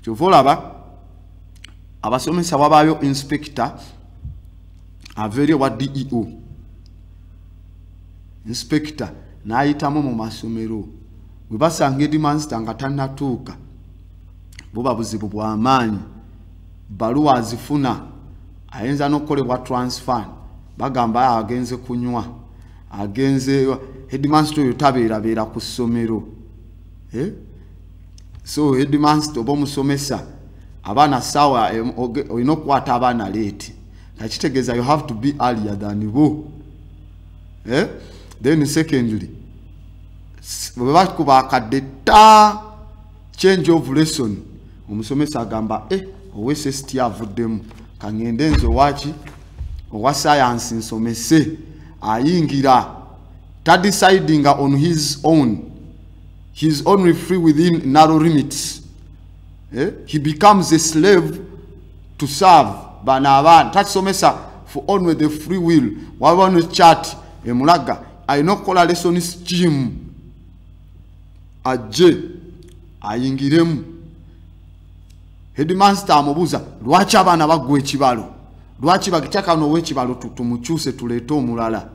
Kyovolaba abasomesa wabayo inspector avere wa DEO. Inspector n'ayitamu mu masomero bwe basanga Headmaster nga tannatuuka buba buzibu bwa amaanyi. Baluwa azifuna ayinza n'okukolebwa transfer bagamba agenze kunywa agenze Headmaster oyo tabeerabeera ku ssomero. So Headmaster oba omusomesa abaana sawa olina okukwata abaana late. Nakitegeeza you have to be earlier than bo. Then secondly, bwe bakuba akadde change of lesson omusomesa agamba owese siti avuddemu kangende nze waki owa science nsomese ayingira deciding on his own. He's only free within narrow limits. He becomes a slave to serve bana tasomesa for only the free will. Wabano chat emulaga ayina okukola lesson scheme aje ayingiremu. Headmaster amubuza lwaki abaana bagwa ekibalo, lwaki bagitaka n'ow'ekibalo tumukyuse tuleete omulala.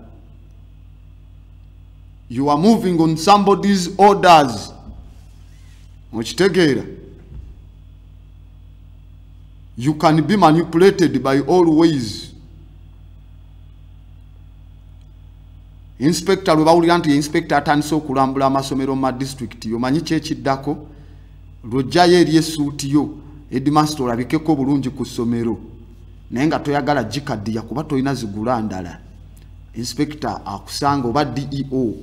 You are moving on somebody's orders. You can be manipulated by all ways. Inspector webawulira nti inspector atandise okulambula amasomero ma district yomanyi kyekiddako lwojjayo eri essuuti yo headmaster olabikeko bulungi ku ssomero naye nga toyagala gikaddiya kuba tolina zigula ndala. Inspector akusanga oba DEO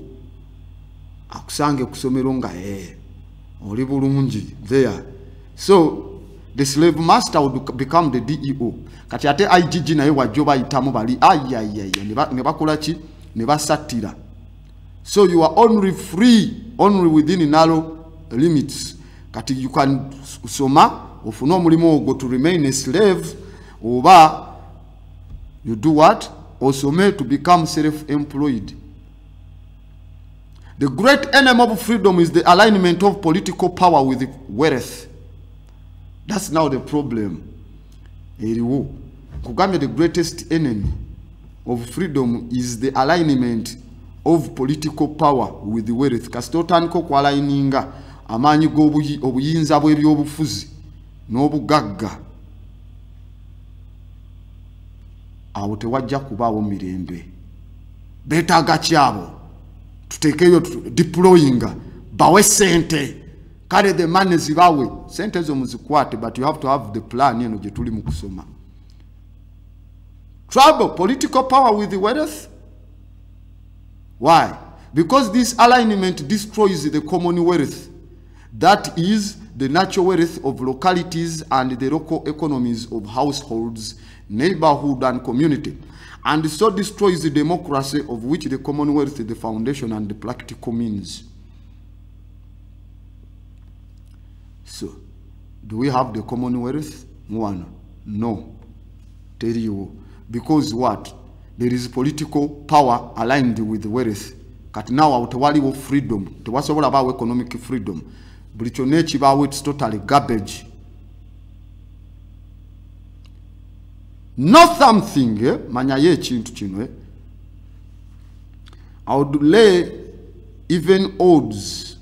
akusange ku ssomero nga oli bulungi there. So the slave master would become the DEO. Kati ate IGG naye wajjo bayitamu bali ne bakola ki ne basatira. So you are only free only within narrow limits. Kati you can soma ofuna omulimu ogwo to remain a slave oba you do what? Osome to become self-employed. The great enemy of freedom is the alignment of political power with wealth. That's now the problem. Kugambye the greatest enemy of freedom is the alignment of political power with wealth. Kasitotandika kwalaininga amaanyi obuyinza bw'ebyobufuzi n'obugagga awo tewajja kubaawo mirembe. Beetaaga kyabo tuteekeyo deployinga bawe sente kale the money zibawe sente zo muzikwate, but you have to have the plan eno gye tuli mu kusoma. Trouble political power with the wealth. Why? Because this alignment destroys the commonwealth, that is the natural wealth of localities and the local economies of households, neighborhood and community, and so destroys the democracy of which the commonwealth is the foundation and the practical means. So, do we have the commonwealth? One, no. Tell you, because what? There is political power aligned with wealth. Kati now awutewaliwo freedom, tewasobola abawo economic freedom. Buli kyonna ekibaawo it's totally garbage. Not something, manyaye ekintu kino. I would lay even odds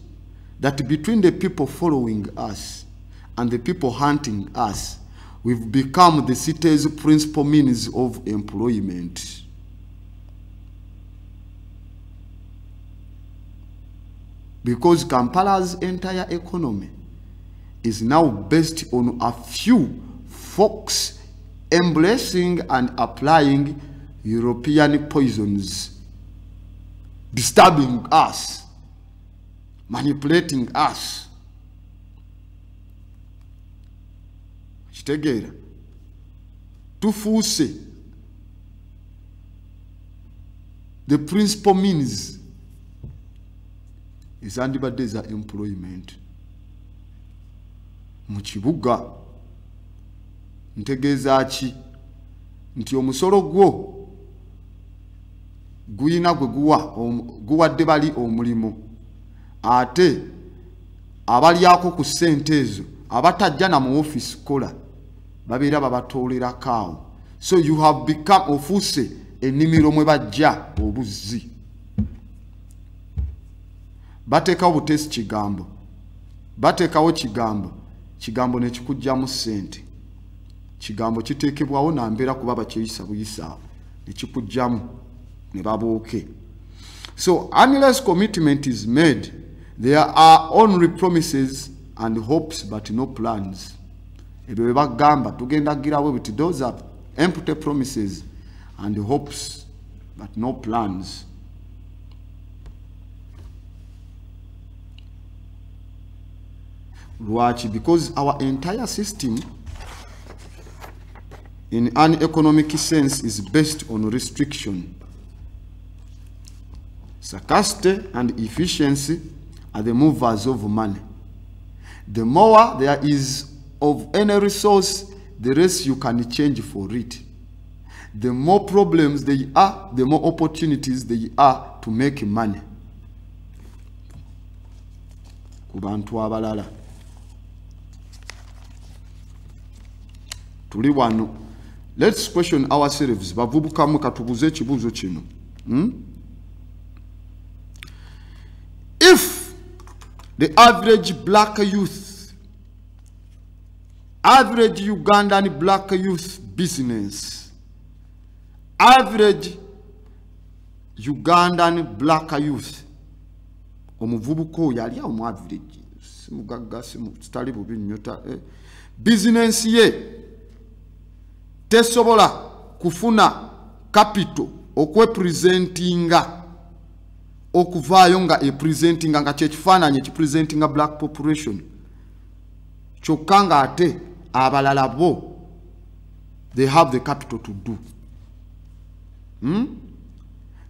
that between the people following us and the people hunting us, we've become the city's principal means of employment. Because Kampala's entire economy is now based on a few folks embracing and applying European poisons, disturbing us, manipulating us. Kitegera tufuuse the principal means is andibadde za employment mu kibuga. Ntegeeza ki nti omusolo gwo guyina gwe guwadde bali omulimu, ate abalyako ku ssente ezo abatajja na mu office kola babeera babatoolera kaawo. So you have become ofuuse ennimiro mwe bajja obuzzi. Bateekawo butesi kigambo, bateekawo kigambo ne kikujjamu ssente. Kigambo kiteekebwawo na mbeera kuba bakyeyisa buyisa ne kikujjamu ne babooke. So unless commitment is made, there are only promises and hopes but no plans. Ebyo bye bagamba tugenda girawo biti, those are empty promises and hopes but no plans. Lwaki? Because our entire system in an economic sense is based on restriction. Scarcity and efficiency are the movers of money. The more there is of any resource, the less you can change for it. The more problems there are, the more opportunities there are to make money. Kubantu abalala tuli wano. Let's question ourselves. Bavubukamu katubuze ekibuuzo kino. The average black youth, average Ugandan black youth business, average Ugandan black youth, omuvubuko yali awo mu average, simugagga simutali bubi nyota, business ye tesobola kufuna capital okwepresentinga okuvaayo nga epresentinga nga kyekifaananyi ekipresentinga black population kyokka nga ate abalala bo they have the capital to do.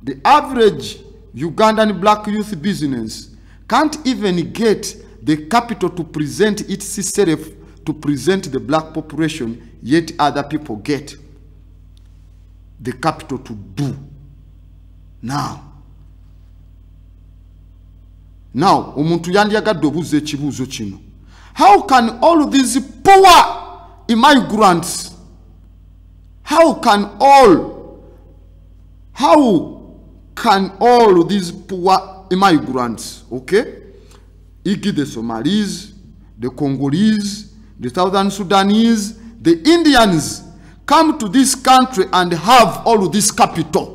The average Ugandan black youth business can't even get the capital to present itself to present the black population, yet other people get the capital to do. Now, omuntu yandiyagadde obuuza ekibuuzo kino. How can all these poor immigrants, how can all these poor immigrants, okay? Igi the Somalis, the Congolese, the Southern Sudanese, the Indians come to this country and have all of this capital?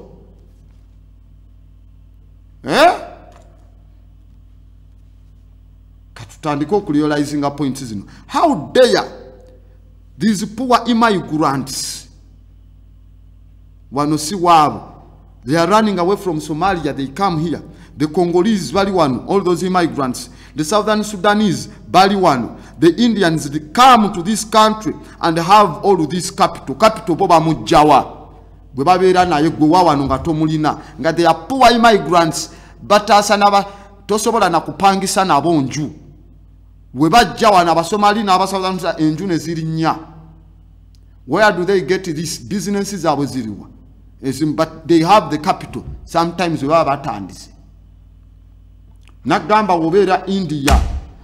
How dare these poor immigrants, they are running away from Somalia, they come here. The Congolese, Baliwanu, all those immigrants, the Southern Sudanese, Baliwanu, the Indians, they come to this country and have all of this capital. Capital boba mujawa. Bwebabera naye gwe wawano nga tomulina. Nga they are poor immigrants, batasa naba tosobola na kupangisa na bonju. Bwebajjawa na Basomali na Southern enju ne ziri nnya. Where do they get these businesses abo ziriwa? But they have the capital. Sometimes we have batandise. Nagamba wobera India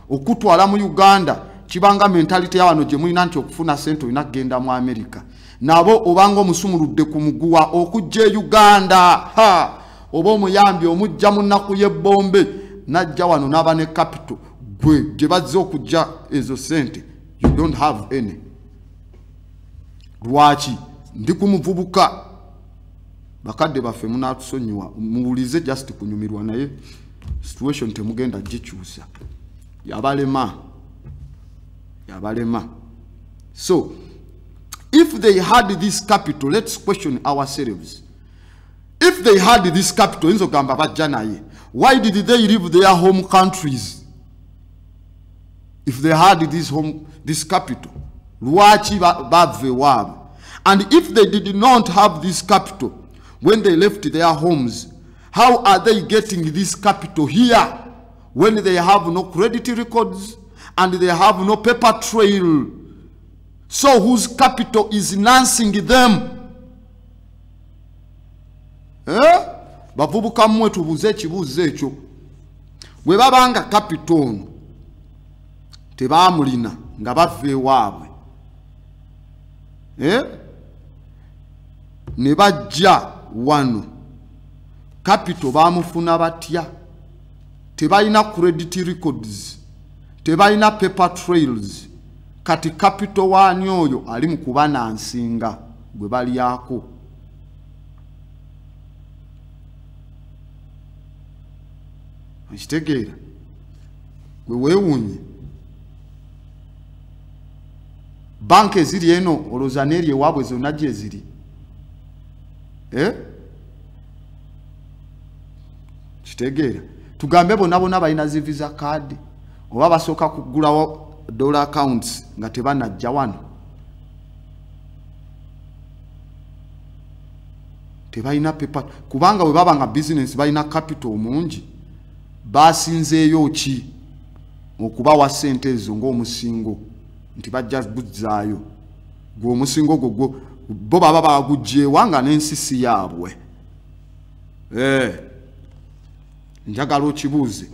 okutwala mu Uganda kibanga mentality y'abano gye mulina nti okufuna sente olina kugenda mu America. Nabo obanga omusumuludde ku muguwa okujja Uganda oba omuyambi omujja mu nnaku y'ebbombe najja wano n'aba ne capital gwe gye bazze okujja ezo sente you don't have any. Lwaki ndi ku muvubuka bakadde baffe munatusonyiwa muwulize just kunyumirwa naye situation temugenda gikyusa yabalema. So if they had this capital, let's question ourselves. If they had this capital, inzogamba bajja naye, why did they leave their home countries? If they had this capital, lwaki bave wabo? And if they did not have this capital when they left their homes, how are they getting this capital here when they have no credit records and they have no paper trail? So whose capital is financing them? Bavubuka mmwe tubuze ekibuuzo ekyo. Bwe babanga capital ono tebaamulina nga bave waabwe. Ne bajja wano. Capital bamufuna batya? Tebalina credit records, tebalina paper trails. Kati capital wani oyo ali mu kubanansinga gwe balyako. Ekitegeera gwe weewunye banka eziri eno olowooza n'eri ewaabwe zonna gye ziri. Kitegeera tugambe bonna balina zi visa card oba basooka kugulawo dollar accounts nga tebanajja wano. Tebalina paper kubanga bwe baba nga business balina capital mungi basinzeeyo ki okubawa sente ezo ng'omusingo nti bajja guzzaayo gwe omusingo gwo bo baba bagugjeewa nga n'ensisi yaabwe. Njagala okibuuze.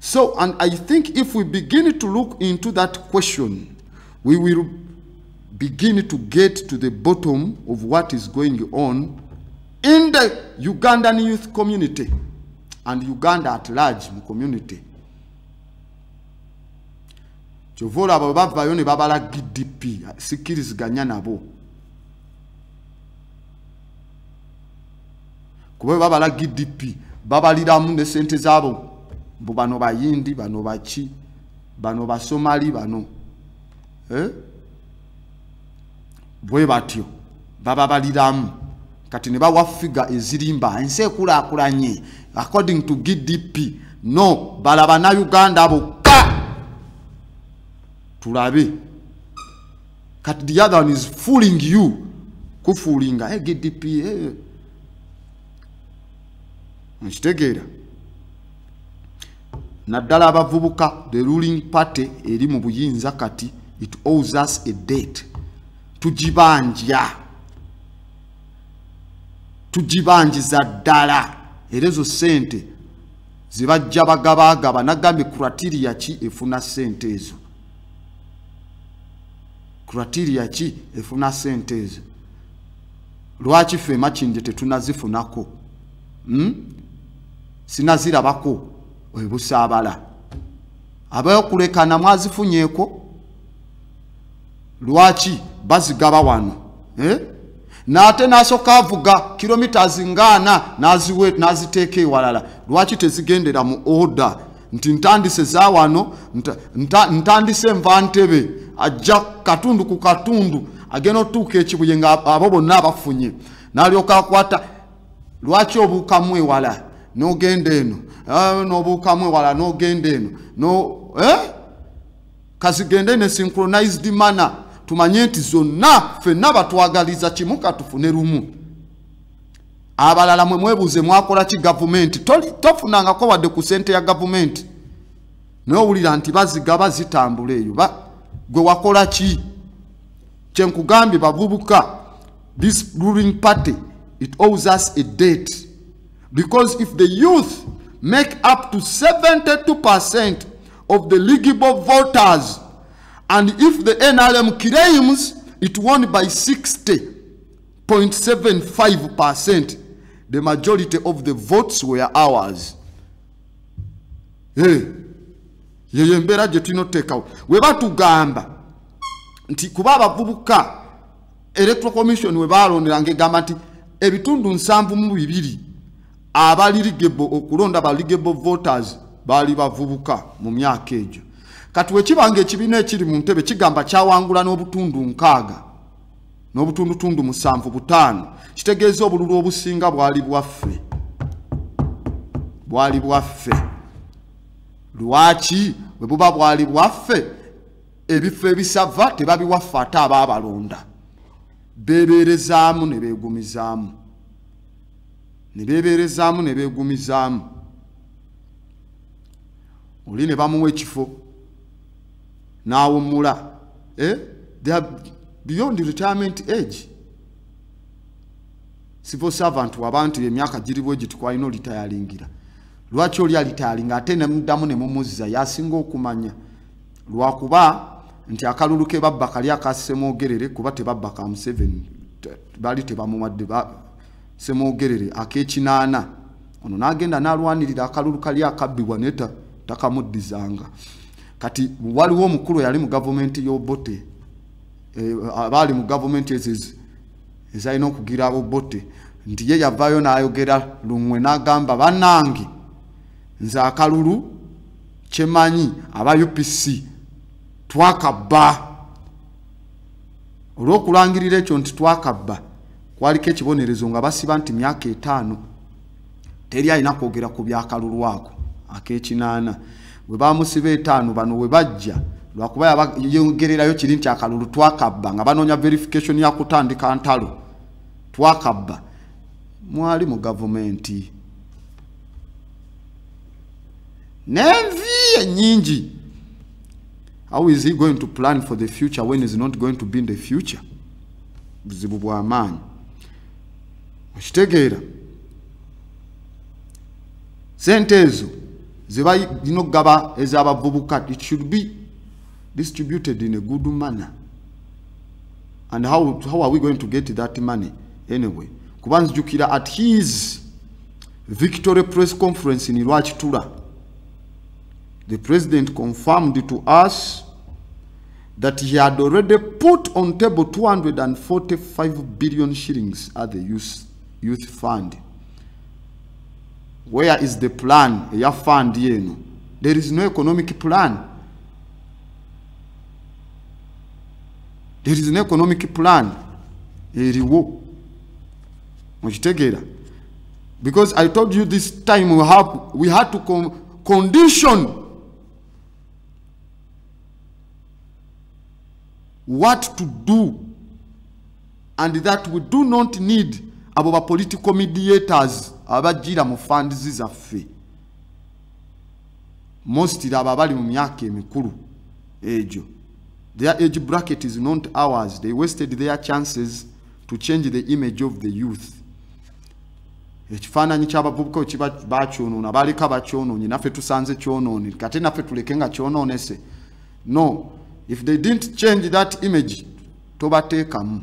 So, and I think if we begin to look into that question, we will begin to get to the bottom of what is going on in the Ugandan youth community and Uganda at large community. Chovola bavayo ne babala GDP sikkiriziganya nabo. Kuba babala GDP babaliramu ne sente zabo. Bano bayindi bano bachi bano basomali bano. Bwe batyo babaliramu kati ne bawa figure ezirimba ense kulakulanye according to GDP. No, balabana Uganda bokka. Tulabe. Kat the other one is fooling you. Kufulinga GDP Nchitegera. Naddala abavubuka the ruling party eri mu buyinza kati it owes us a debt. Tujibanjiza ddala erezo sente zibajja bagabagaba nagambe criteria ki efuna sente ezo. Criteria ki efuna sente ezo. Lwaki ffe makinde tetunazifunako? Sinazirabako webusaabala. Abayokulekana mwazifunyeko. Lwaki bazigaba wano? Nate nasoka avuga kilometers ngana naziteeke ewalala. Lwaki tezigendera mu order? Nti ntandise za wano, ntandise Ntebe, ajja katundu ku katundu, agenda otuuka ekibuye nga abo bonna abafunye. N'alyoka akwata, lwaki obuukamu ewala n'ogenda eno? N'obuukamu ewala n'ogenda eno. Kazigende ne synchronized manner. Tumanye nti zonna ffenna batwagaliza kimu katufune lumu. Abalala mwe mwebuuze mwakola ki gavumenti? Tofunangako wadde ku sente ya gavumenti. N'owulira nti bazigaba zitambula eyo. Gwe wakola ki? Kyenkugambye bavubuka, this ruling party, it owes us a debt. Because if the youth make up to 72% of the eligible voters, and if the NRM claims it won by 60.75%, the majority of the votes were ours. Yeyembera je tunoteka. We batugamba nti kuba abavubuka Electoral Commission we balondera ngegamba nti ebitundu 7 abaliligable okulonda baligable voters bali bavubuka mu myaka ejo. Kati wekibange ekibina ekiri mu Ntebe kigamba kyawangula n'obutundu 6 n'obutundu 75 kitegeeza obululu obusinga bwali bwaffe. Lwaki bwe buba bwali bwaffe ebifo ebisava tebabiwaffe ate abaabalonda beeberezaamu ne beegumizaamu oli ne bamuwa ekifo n'awummula. They are beyond the retirement age. Civil servant wabantu emyaka giribwe gitukwalina olitayalingira. Lwaki oli alitayalinga ate ne muddamu ne mumuzza yasinga okumanya? Lwakuba nti akalulu ke babba kali akasemoogerere kuba tebabba ka Museveni bali tebamuwadde semoogerere ak'ekinaana. Ono n'agenda n'alwanirira akalulu kali akabbibwa neta takamuddizanga. Kati waliwo omukulu yali mu gavumenti y'Obote, abali mu gavumenti ezalina okugira Obote, nti ye yavaayo n'ayogera lumwe n'agamba bannange nze akalulu kyemanyi aba UPC twakabba. Olw'okulangirira ekyo nti twakabba kwaliko ekibonerezo nga basiba nti myaka 5 teri alina kwogera ku byakalulu ako ak'ekinaana. Bwe bamusiba 5 bano we bajja lwakuba yogererayo kiri nti akalulu twakabba nga banoonya verification ya kutandika ntalo twakabba. Mwali mu gavumenti n'envi ennyingi. How is he going to plan for the future when he's not going to be in the future? Buzibu bw'amaanyi. Okitegeera sente ezo ziba zinogaba ez'abavubuka, it should be distributed in a good manner. And how are we going to get that money anyway? Kubanzijukira at his victory press conference in Rwachitula, the president confirmed to us that he had already put on table 245 billion shillings at the youth fund. Where is the plan? Ya fund yenu. There is no economic plan. There is no economic plan. Eriwo. Because I told you this time we had to condition what to do, and that we do not need our political mediators abajira mu funds zaffe. Most ababali mu myaka emikulu ejo, their age bracket is not ours. They wasted their chances to change the image of the youth. Ekifaananyi ky'abavubuka kiba bakyonoona baleka bakyonoonye naffe tusanze kyonoone kate naffe tuleke nga kyonoonese. No, if they didn't change that image, tobateekamu.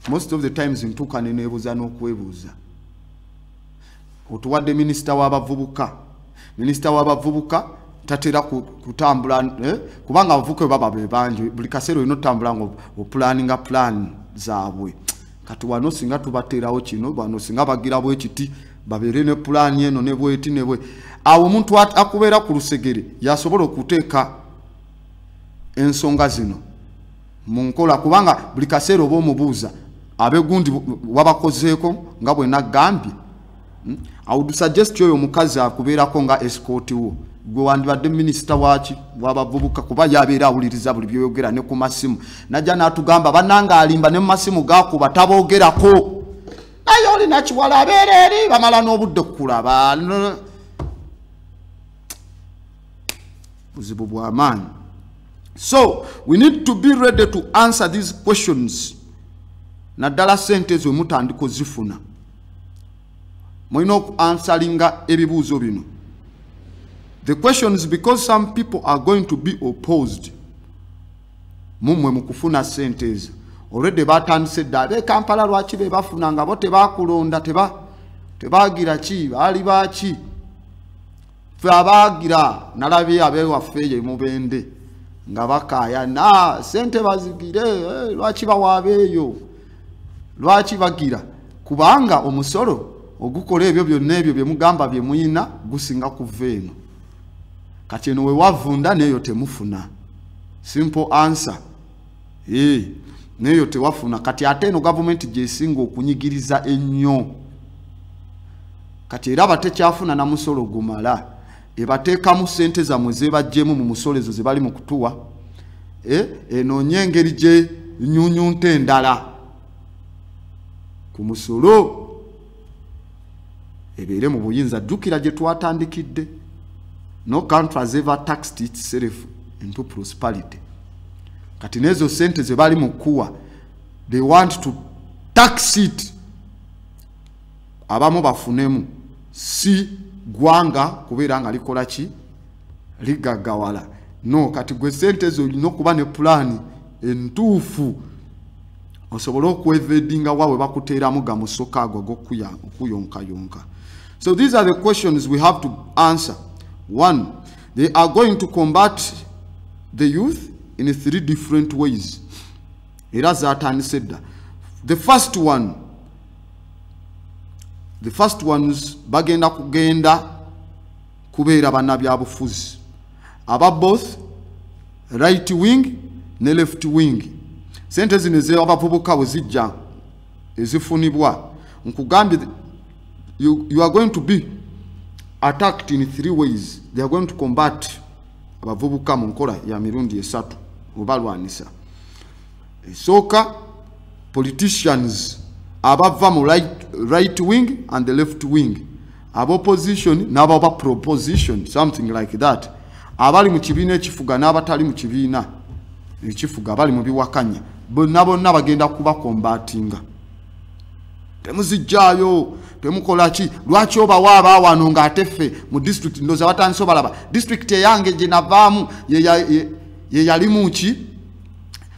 Most of the times ntuuka neneebuuza n'okwebuuza. Otuwadde minisita w'abavubuka tatera kutambula kubanga abavubuka baba be bangi buli kaseera olina otambula nga opulaninga plan zaabwe. Kati wano singa tubateerawo kino bano singa bagira bwekiti babeere ne pulaani eno ne bweti ne bwe awo omuntu akubeera ku lusegere yasobola okuteeka ensonga zino mu nkola kubanga buli kaseera oba omubuuza abegundi wabakozeeko nga bwe nagambye. I would suggest oyo omukazi akubeerako nga escort wo gwe wandibadde minisita w'abavubuka kuba yabeera awuliriza buli byoyogera ne ku masimu najja n'atugamba bannanga alimba ne mu masimu gaakuba taboogerako naye olina kiwala abeera eri bamala n'obudde kulaba buzibu bw'amaanyi. So we need to be ready to answer these questions. Naddala sente ezo mutandika zifuna mulina okuansalinga ebibuuzo bino. The question is because some people are going to be opposed. Mumwe mukufuna sente ezo already batandise dda abe Kampala lwaki be bafuna nga bo tebakulonda tebagira ki baali baki fe abagira nalabye abewaffe ye mubende nga bakaya na sente bazigire lwaki bawabeeyo lwaki bagira kubanga omusolo ogukola ebyo byonna ebyo bye mugamba bye muyina gusinga kuva eno. Kati eno we wavunda neyo temufuna. Simple answer. Neyo tewafuna. Kati ate eno government gyesinga okunyigiriza ennyo. Kati era batekyafuna na musolo gumala. Ebateekamu sente zammwe zebajjemu mu musolo ezo ze bali mu kutuwa. Enoonye engeri gye nnyunyunta endala ku musolo ebeere mu buyinza. Jjukira gye twatandikidde. No country has ever taxed itself into prosperity. Kati nezo sente ze bali mu kuwa, they want to tax it. Abamu bafunemu si gwanga kubeera nga likola ki ligagawala. No, kati gwe sente zo olina okuba ne pulaani entuufu osobola okwevadinga wawe bakuteeramu ga musoka ago g'okuyonkayonka. So these are the questions we have to answer. One, they are going to combat the youth in 3 different ways. Era zatandise dda. The first ones bagenda kugenda kubeera bannabyabufuzi aba both right wing ne left wing. Sente zino ez'abavubuka bwe zijja ezifunibwa nkugambye you are going to be attacked in 3 ways. They are going to combat abavubuka mu nkola ya mirundi 3 obalwanisa. Esooka politicians abava mu right wing and the left wing, aba opposition n'aba proposition, something like that, abali mu kibiina ekifuga n'abatali mu kibiina ekifuga abali mu biwakanya bonna bagenda kuba combatinga. Temuzijjayo temukola ki lwaki obawa abaawano ng'ateffe mu district ndoza batandise obalaba district eyange gye navaamu ye yalimu ki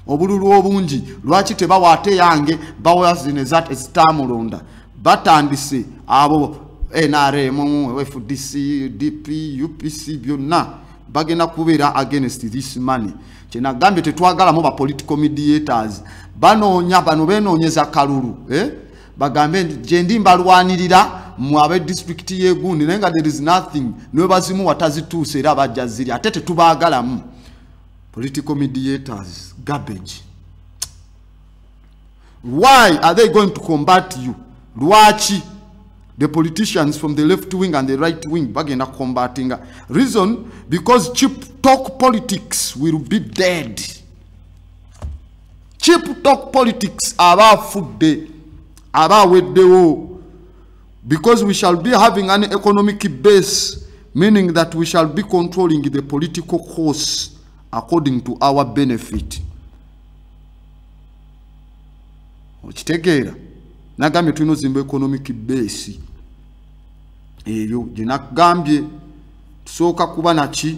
obululu obungi lwaki tebawa ate yange bawa zino ezitamulonda. Batandise abo NRM, FDC, DP, UPC byonna bagenda kubeera against this money. Kyena gambye tetwagalamu ba political mediators banoonya bano beenoonyeza kalulu bagambe gye ndi mbalwanirira mu abe district y'Egundi naye nga there is nothing niwe bazimu watazituuse era bajja ziri ate tetubaagalamu. Political mediators garbage. Why are they going to combat you? Lwaki the politicians from the left wing and the right wing bagenda combating? Reason, because cheap talk politics will be dead. Cheap talk politics abafudde abaweddewo, because we shall be having an economic base, meaning that we shall be controlling the political course according to our benefit. Okitegeera nagambye tulina zimba economic base eyo gye nagambye tusooka kuba naki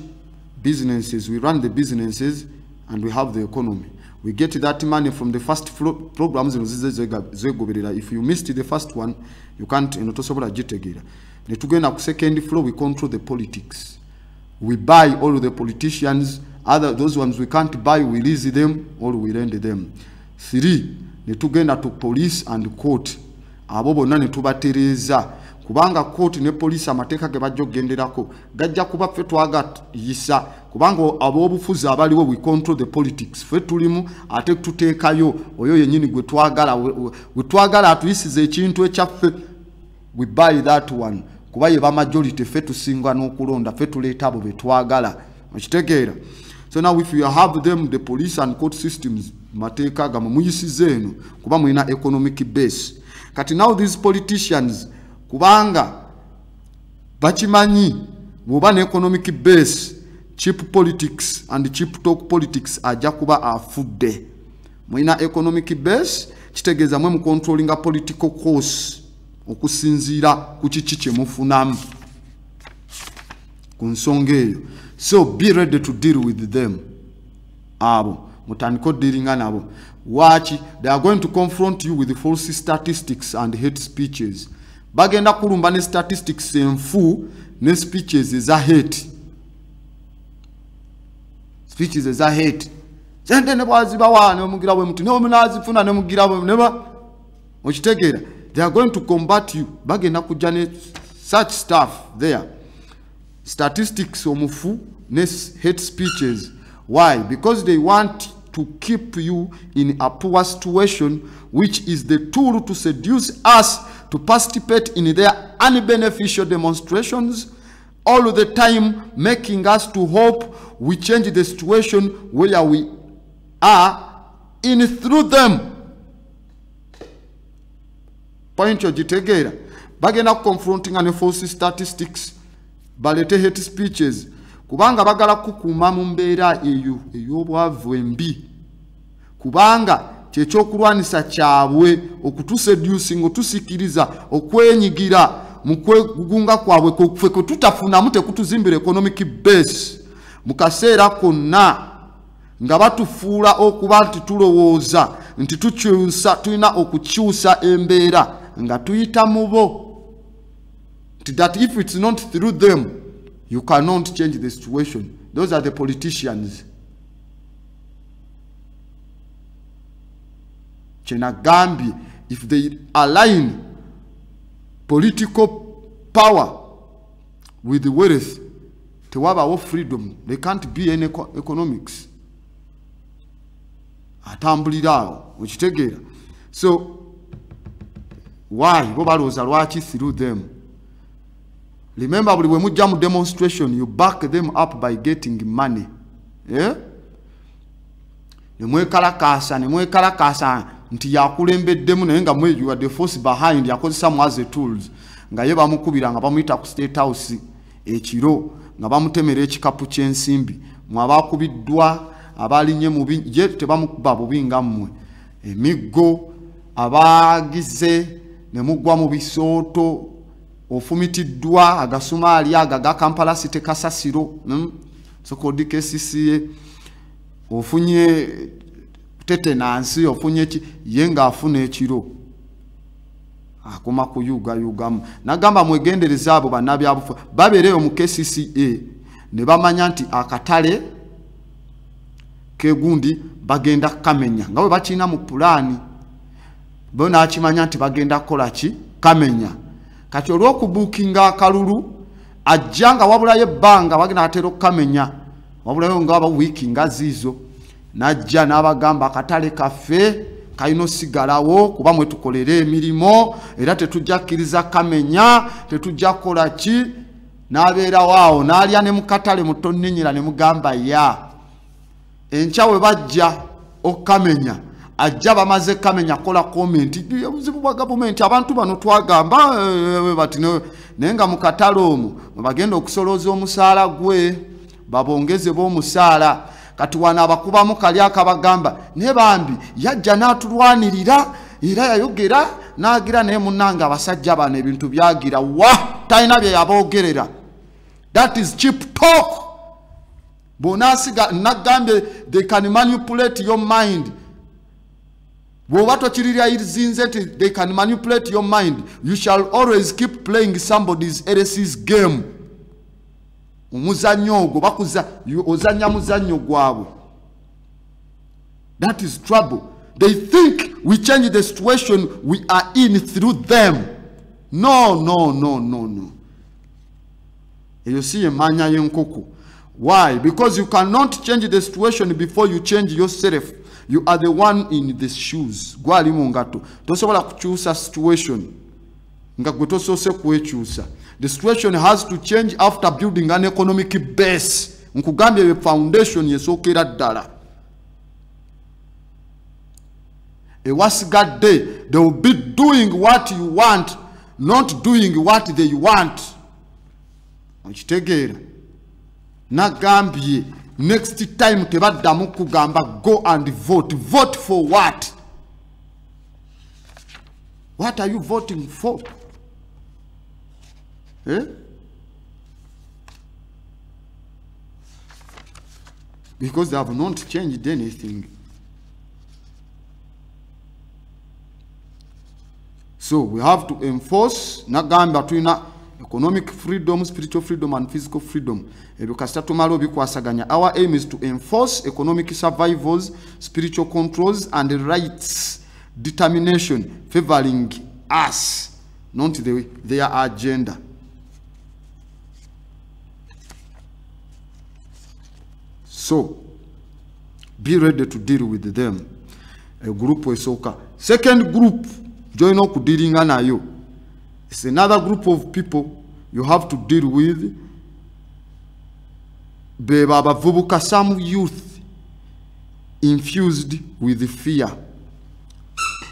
businesses. We run the businesses and we have the economy. We get that money from the first programs. If you missed the first one, you can't tosobola gitegeera. Ne tugenda ku second floor, we control the politics. We buy all the politicians. Those ones we can't buy, we lease them or we rent them. 3, ne tugenda to police and court. Abo bonna ne tubatereeza kubanga court ne police amateeka ge bajja okugenderako gajja kuba ffe twagayisa kubanga ab'obufuzi abaliwo we control the politics. Ffe tulimu ate tuteekayo oyo yennyini gwe twagala atuyisiza ekintu ekyaffe, we buy that one kuba ye ba majority ffe tusinga n'okulonda, ffe tuleeta abo be twagala. Okitegeera? So now if you have them, the police and court systems, mateeka ga muyisize eno kuba mulina economic base. Kati now these politicians kubanga bachimanyi bwoba ne economic base, cheap politics and cheap talk politics ajja kuba afudde. Mulina economic base kitegeeza mwe mu controlling a political course okusinziira ku kiki kye mufunamu ku nsonga eyo. So be ready to deal with them. Abo mutandiko dealinga nabo. Wachi, they are going to confront you with false statistics and hate speeches. Bagenda kulumba ne statistics enfu ne speeches eza hate. Speeches eza hate. Sente ne bwaziba wane omugira we muti ne omunazifuna ne mugira we neba. Okitegeera? They are going to combat you. Bagenda kujja ne such stuff there. Statistics omufu ne hate speeches. Why? Because they want to keep you in a poor situation, which is the tool to seduce us to participate in their unbeneficial demonstrations, all the time making us to hope we change the situation where we are in through them. Point Ojitegera. Bagena confronting and false statistics, balete hate speeches. Kubanga bagala kukuma mu mbeera eyo ey'obwavu embi. Kubanga kyekyokulwanisa kyabwe okutuseducing otusikiriza okwenyigira mu kwegunga kwabwe kwe tutafunamu tekutuzimbira economic base mu kaseera konna nga batufuula okuba nti tulowooza nti tulina okukyusa embeera nga tuyita mu bo, that if it's not through them you cannot change the situation. Those are the politicians. Chenagambie, if they align political power with the wealth, to have our freedom, they can't be any economics. Atambulira, which take. So why? Through them. Remember, when we jam demonstration, you back them up by getting money. Yeah? Nemwe kalakasa nti yakulembeddemu naye nga mwe you are the force behind yakozesa mu as the tools nga ye bamukubira nga bamuyita ku State House ekiro nga bamutemera ekikapu ky'ensimbi mu abakubiddwa abalinye mu ye tebamukuba bubinga mmwe emiggo abagize ne mugwa mu bisooto ofumitiddwa agasumaali aga Kampala City Kasasiro sokodi KCCA ofunye tetenansi ofunye ki yenga afuna ekiro akoma kuyuga yugamu nagamba mwegendereza abo banabyabufu babereyo mu KCCA ne bamanya nti akatale kegundi bagenda kamenya nga bwe bakina mu pulaani bona akimanya nti bagenda kola ki kamenya kati olw'okubuukinga akalulu ajja nga wabulayo ebbanga bagenda atera okukamenya wabulayo nga aba wiiki nga ziizo n'ajja n'abagamba akatale kaffe kalina osigalawo kuba mwe tukolera emirimu era tetujja kkiriza kamenya tetujja kukola ki n'abeerawo awo n'alya ne mu katale mutonninyira ne mugamba ya enkya we bajja okkamenya ajja bamaze kamenya kola komenti obuzibu bwa gavumenti abantu bano twagamba bati naye nga mu katale omwo bagenda okusolooza omusaala gwe babongeze b'omusaala kati wana abakubamu kali akabagamba ne bambi yajja n'atulwanirira era yayogera n'agira naye munnanga abasajja bano ebintu byagira wa talina bye yaboogerera. That is cheap talk. Bonasiga nagambye they can manipulate your mind. They can manipulate your mind. You shall always keep playing somebody else's game. That is trouble. They think we change the situation we are in through them. No. You see a manya yenkoko. Why? Because you cannot change the situation before you change yourself. You are the one in the shoes. Gwali mungato. Tosobola kuchusa situation. Nga gwetosose kwechusa. The situation has to change after building an economic base. Nkugambye foundation yesokera ddala. Ewasigadde, they will be doing what you want, not doing what they want. Okitegeera. Nagambye next time tebaddamu kugamba go and vote. Vote for what? What are you voting for? Because they have not changed anything. So we have to enforce nagamba tuina economic freedom, spiritual freedom, and physical freedom. Our aim is to enforce economic survivals, spiritual controls, and rights determination favoring us, not their agenda. So, be ready to deal with them. A group wesoka. Second group, join up dealing nayo. It's another group of people you have to deal with. Beba bavubuka, some youth infused with fear.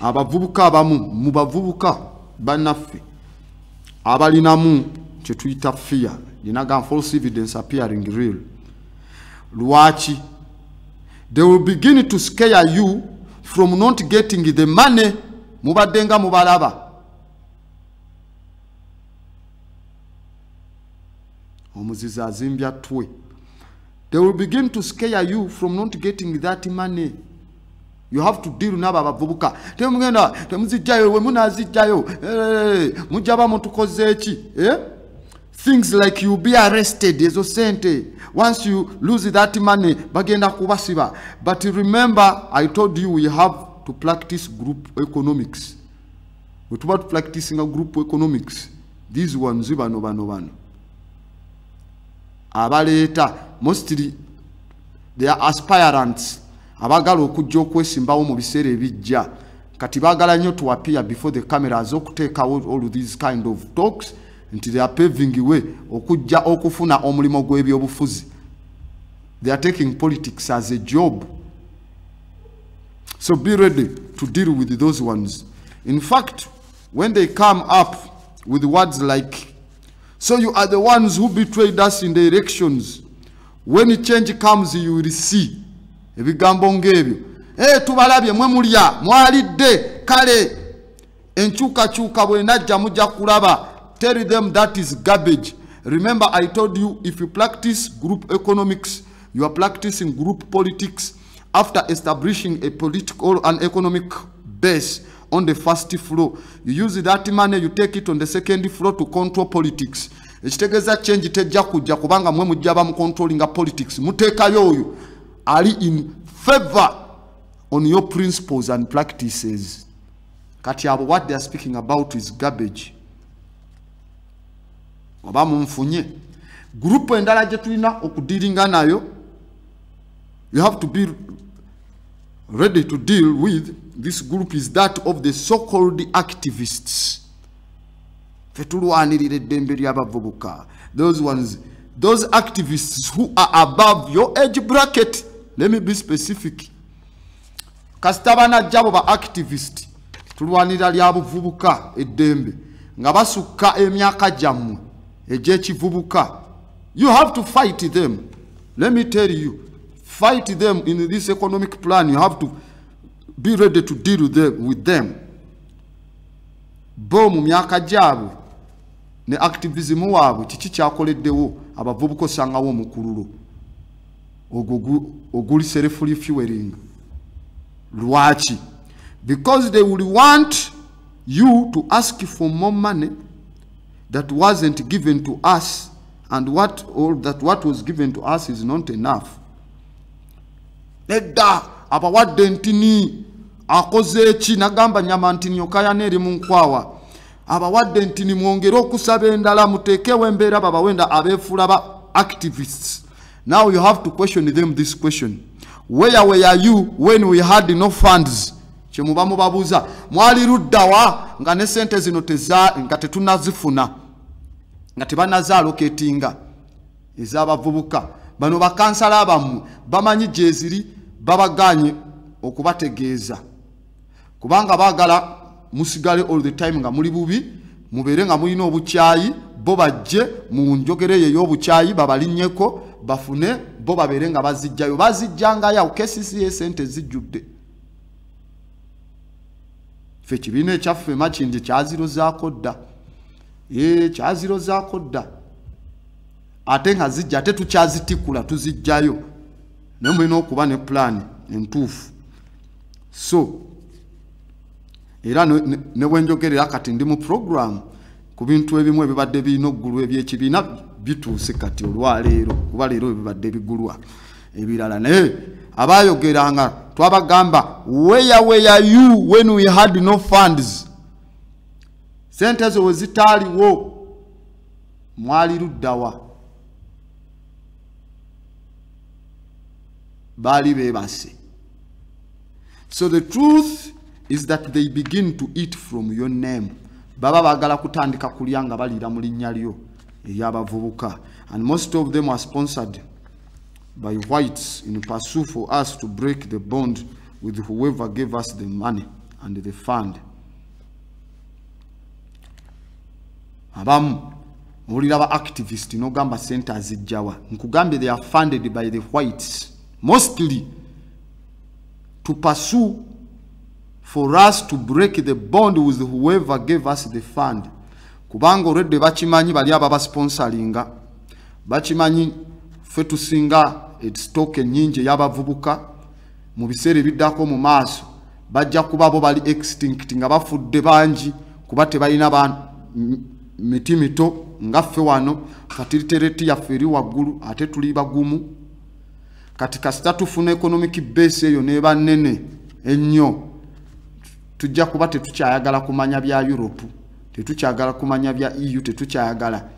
Abavubuka abamu mubavubuka banaffe abalinamu kyetuyita fear. Linaga false evidence appearing real. Lwaki? They will begin to scare you from not getting the money mubaddenga mubalaba. Omuzizi azimbya twe. They will begin to scare you from not getting that money. You have to deal naba abavubuka. Temugenda temuzijjayo we munazijjayo. Mujaba mutukoze eki. Things like you'll be arrested ezo sente. Once you lose that money bagenda kubasiba. But remember, I told you we have to practice group economics. We're about practicing a group economics. These ones bano. Abaleta mostly they are aspirants. Abagala okujja okwesimbawo mu biseera ebijja. Kati bagala nnyo to appear before the cameras okuteka all these kind of talks until they are paving way okujja okufuna omulimo gw'ebyobufuzi. They are taking politics as a job. So be ready to deal with those ones. In fact, when they come up with words like, so you are the ones who betrayed us in the elections. When a change comes, you will see. Ebigambo ngebyo. Tubalabye mwe mulya, mwalidde, kale. Enchuka bwe najja mujja kulaba. Tell them that is garbage. Remember, I told you, if you practice group economics, you are practicing group politics. After establishing a political and economic base on the first floor, you use that money, you take it on the second floor to control politics. ekitegeza change tejja kujja kubanga mwe mujja ba mu controlling politics muteekayo oyo ali in favor on your principles and practices. Kati abo what they are speaking about is garbage. Oba mumfunye group endala je tulina okudiringa nayo, you have to be ready to deal with. This group is that of the so-called activists. Fetulwanirire eddembe ly'abavubuka. Those activists who are above your age bracket. Let me be specific. Kastabana jabo ba activist tulwanira lyabuvubuka eddembe nga basukka emyaka jammwe egy'ekivubuka. You have to fight them. Let me tell you, fight them in this economic plan. You have to be ready to deal with them. Bo mu myaka gyabwe ne activism waabwe kiki kyakoleddewo abavubuka osangawo omukululo oguli self-refueling. Lwaki? Because they will want you to ask for more money that wasn't given to us, and what was given to us is not enough. Nedda abawadde ntini akoze eki nagamba nyama ntini okaya neri mu nkwawa. Abawadde ntini mwongere okusaba endala muteekewo embeera babawenda abeefula ba activists. Now you have to question them this question. Where were you when we had no funds? Chemuba mubabuza mwali ruddawa nga ne sente zino nga tetunazifuna nga tebanaza allocatinga ez'abavubuka. Bano bakansala abamu bamanyi gyeziri babaganye okubategeeza kubanga baagala musigale all the time nga muli bubi, mubeere nga mulina obukyayi, bo bajje mu njogere ye y'obukyayi babalinnyeko bafune, bo babeere nga bazijjayo. Bazijjangayo KCCA sente zijjudde. Ffe kibiina ekyaffe Makindye kyazirozaako dda. Kyazirozaako dda. Ate nga zijja ate tukyazitikula tuzijjayo. Naye mulina okuba ne plan entuufu. So era ne bwenjogerera kati ndi mu program ku bintu ebimu ebibadde birina oggulu ebyekibiina bituuse kati olwaleero kuba leero ebibadde bigulwa ebirala. Naye abayogeranga twabagamba where were you when we had no funds? Sente zo wezitaaliwo mwali luddawa? Bali bebase. So the truth is that they begin to eat from your name. Baba bagala kutandika kulya nga balira mu linnya lyo ery'abavubuka. And most of them are sponsored by whites in pursuit for us to break the bond with whoever gave us the money and the fund. Abamu mulira ba activist no gamba center zijjawa. Nkugambe they are funded by the whites mostly to pursue for us to break the bond with whoever gave us the fund. Kubanga already bachimanyi bali aba sponsoringa, bachimanyi ffe tusinga stock nyingi y'abavubuka mu biseera biddako mu maaso bajja kuba bo bali extinct nga bafudde bangi kuba tebalina miti mito nga ffe wano fertility yaffe eri waggulu ate tuli bagumu. Kati kasita tufuna economic base eyo neba nnene ennyo tujja kuba tetukyayagala kumanya bya Europe, tetukyagala kumanya bya EU, tetukyayagala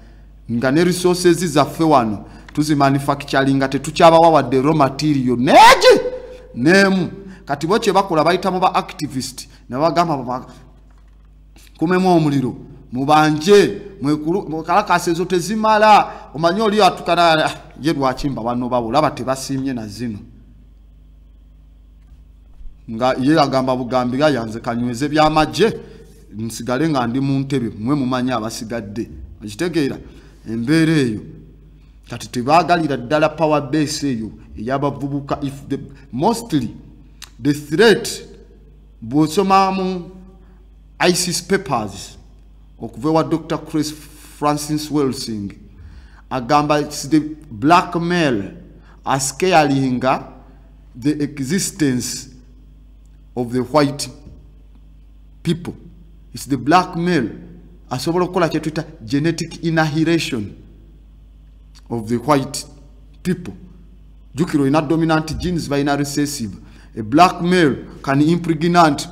nga ne resources zaffe wano tuzi manufacturing tetukyabawa wadde raw material neegi nemu. Kati bo kye bakola bayitamu ba activist ne bagamba kumemu omuliro mubanje mwekulu kalakase zo tezimala omanyi oli atukana ye lwakimba wano babo laba tebasimye na zino nga ye agamba bugambi yanze kanyweze byamajje nsigale nga ndi mu ntebe mwe mumanya abasigadde akitegeera embeera eyo. Kati tebagalira ddala power base eyo eyabavubuka. If mostly the threat bw'osoma mu ISIS papers okuva wa Dr. Chris Francis Welsing agamba it's the blackmail scaring the existence of the white people. It's the blackmail asobola okukola kye tuyita genetic annihilation of the white people. Jukiro ina dominant genes by recessive. A black male can impregnate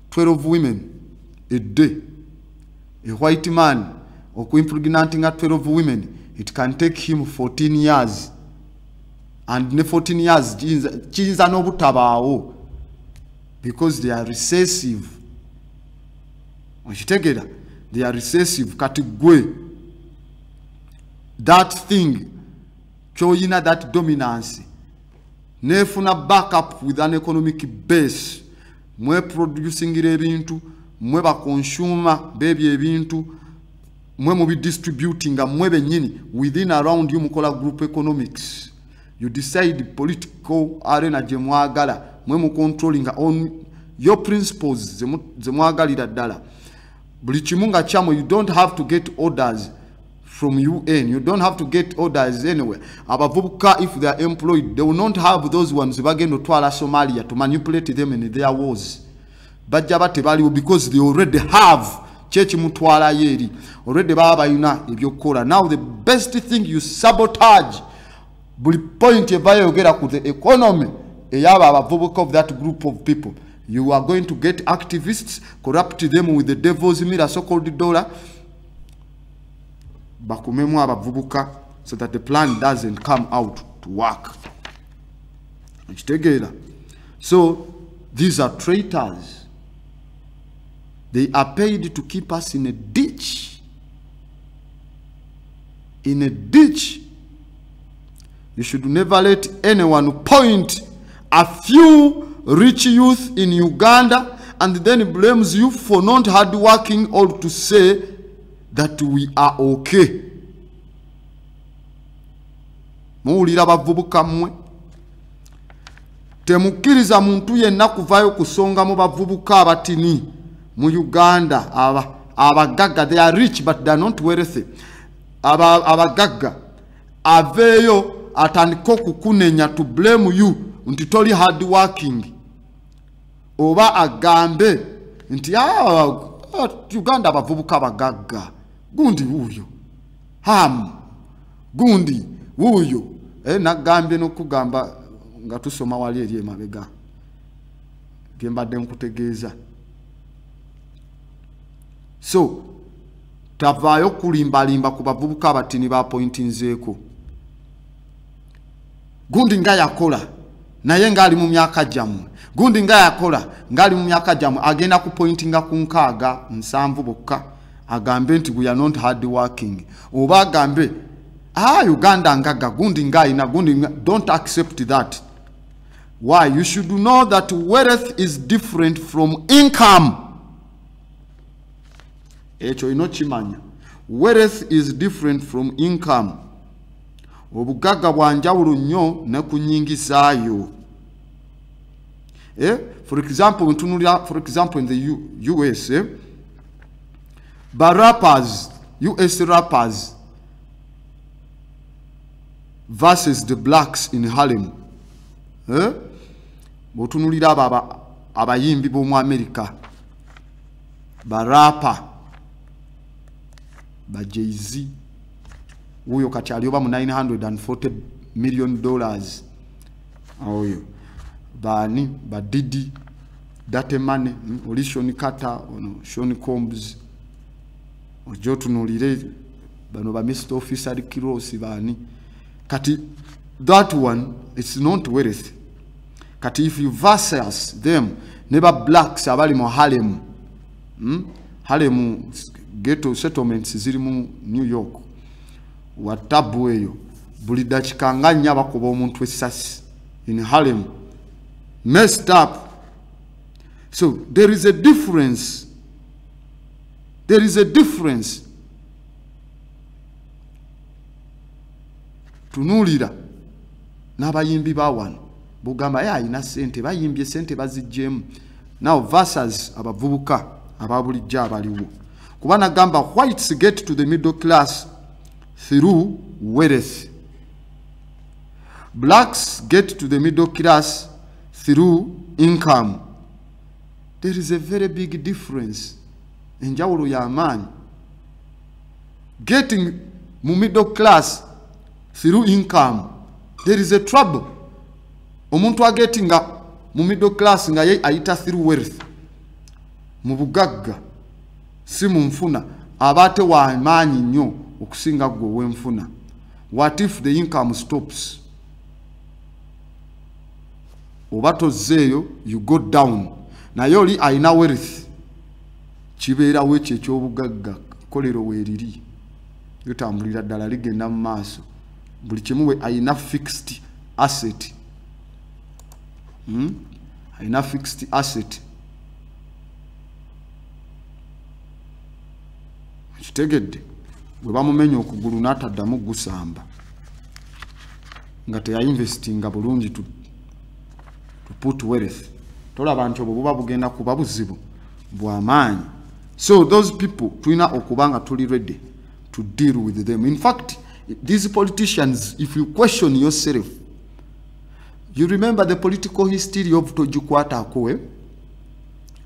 12 women a day. A white man impregnating 12 women, it can take him 14 years. And in 14 years, genes are no butabao because they are recessive. They are recessive. Katigwe. That thing, choyina that dominance. Nefuna backup with an economic base. Mwe producing ebintu, mwe ba consumer baby ebintu, mwe mu distributing mwe benyini within around you mukola group economics. You decide political arena je mwagala, mwe mu controlling on your principles ze mwagalira ddala. Buli kimunga kyamwe, you don't have to get orders from UN. You don't have to get orders anywhere. Abavubuka, if they are employed, they will not have those ones bagendo twala Somalia to manipulate them in their wars. Bajaba tebali because they already have chechi mutwala yeri. Already baba yuna ebyokola. Now the best thing, you sabotage buli point evayo yogera ku the economy eyaba abavubuka of that group of people. You are going to get activists, corrupt them with the devil's mirror, so-called dollar. Bakumemu abavubuka, so that the plan doesn't come out to work. So these are traitors. They are paid to keep us in a ditch. In a ditch. You should never let anyone point a few rich youth in Uganda and then blames you for not hard working, or to say that we are okay. Muwulira bavubuka mmwe, temukiriza muntu yenna kuvayo kusonga mu bavubuka abatini mu Uganda. Abagagga, they are rich but they are not wealthy. Abagagga aveyo atandika okukunenya to blame you nti toli hard working, oba agambe nti Uganda abavubuka abagagga gundi wuyo gundi wuyo nagambye n'okugamba nga tusoma wali eri emabega byembadde nkutegeeza. So tavaayo kulimbalimba ku bavubuka abatini ba pointinzeeko. Gundi nga yakola naye ngali mu myaka jammwe, gundi nga yakola ngali mu myaka jammwe, agenda ku pointinga ku 6-7 bokka agambe nti we are not hard working, oba agambe Uganda ngaga gundi nga ina gundi nga. Don't accept that. Why? You should know that wealth is different from income. Echo inochimanya. Wealth is different from income. Obugaga bwanjawulo nnyo ne kunyingisaayo. For example, in the US, US rappers versus the blacks in Harlem. Botunulira abayimbi b'omu America, barapa ba Jay-Z, uyo kati alioba mu $940 million. Oyo bani ba Diddy, Date Money, oli Sean Carter, Sean Combs, ojo tunulire bano ba Mr. Officer Kirosi bani. Kati that one, it's not worth. Kati if you versus them, never blacks abali mu Harlem, Harlem ghetto settlements ziri mu New York, watabu eyo buli dakika nga nnya bakuba omuntu essasi in Harlem, messed up. So there is a difference. There is a difference. Tunulira n'abayimbi ba wano bugamba ayina sente, bayimbye sente bazijjemu. Now versus abavubuka ababulijja abaliwo, kuba nagamba whites get to the middle class through wealth, blacks get to the middle class through income. There is a very big difference. Enjawulo ya amaanyi. Getting mu middle class through income, there is a trouble. Omuntu agetinga mu middle class nga ye ayita through wealth. Mu bugagga si mu nfuna abate wa amaanyi nnyo okusinga gwe w'enfuna. What if the income stops? Oba tozzeeyo, you go down. Naye oli ayina wealth. Kibeerawo ekyo eky'obugagga kolero weeriri. Yotambulira ddala ligenda mu maaso. Buli kimu we ayina fixed asset. Ayina fixed asset. Kitegedde bwe bamumenya okugulu n'ataddamu gusamba nga teyayinvestinga bulungi to put wealth. Tolaba nti obwo buba bugenda kuba buzibu bw'amaanyi. So those people tulina okuba nga tuli ready to deal with them. In fact, these politicians, if you question yourself, you remember the political history of Tojukwata Akoe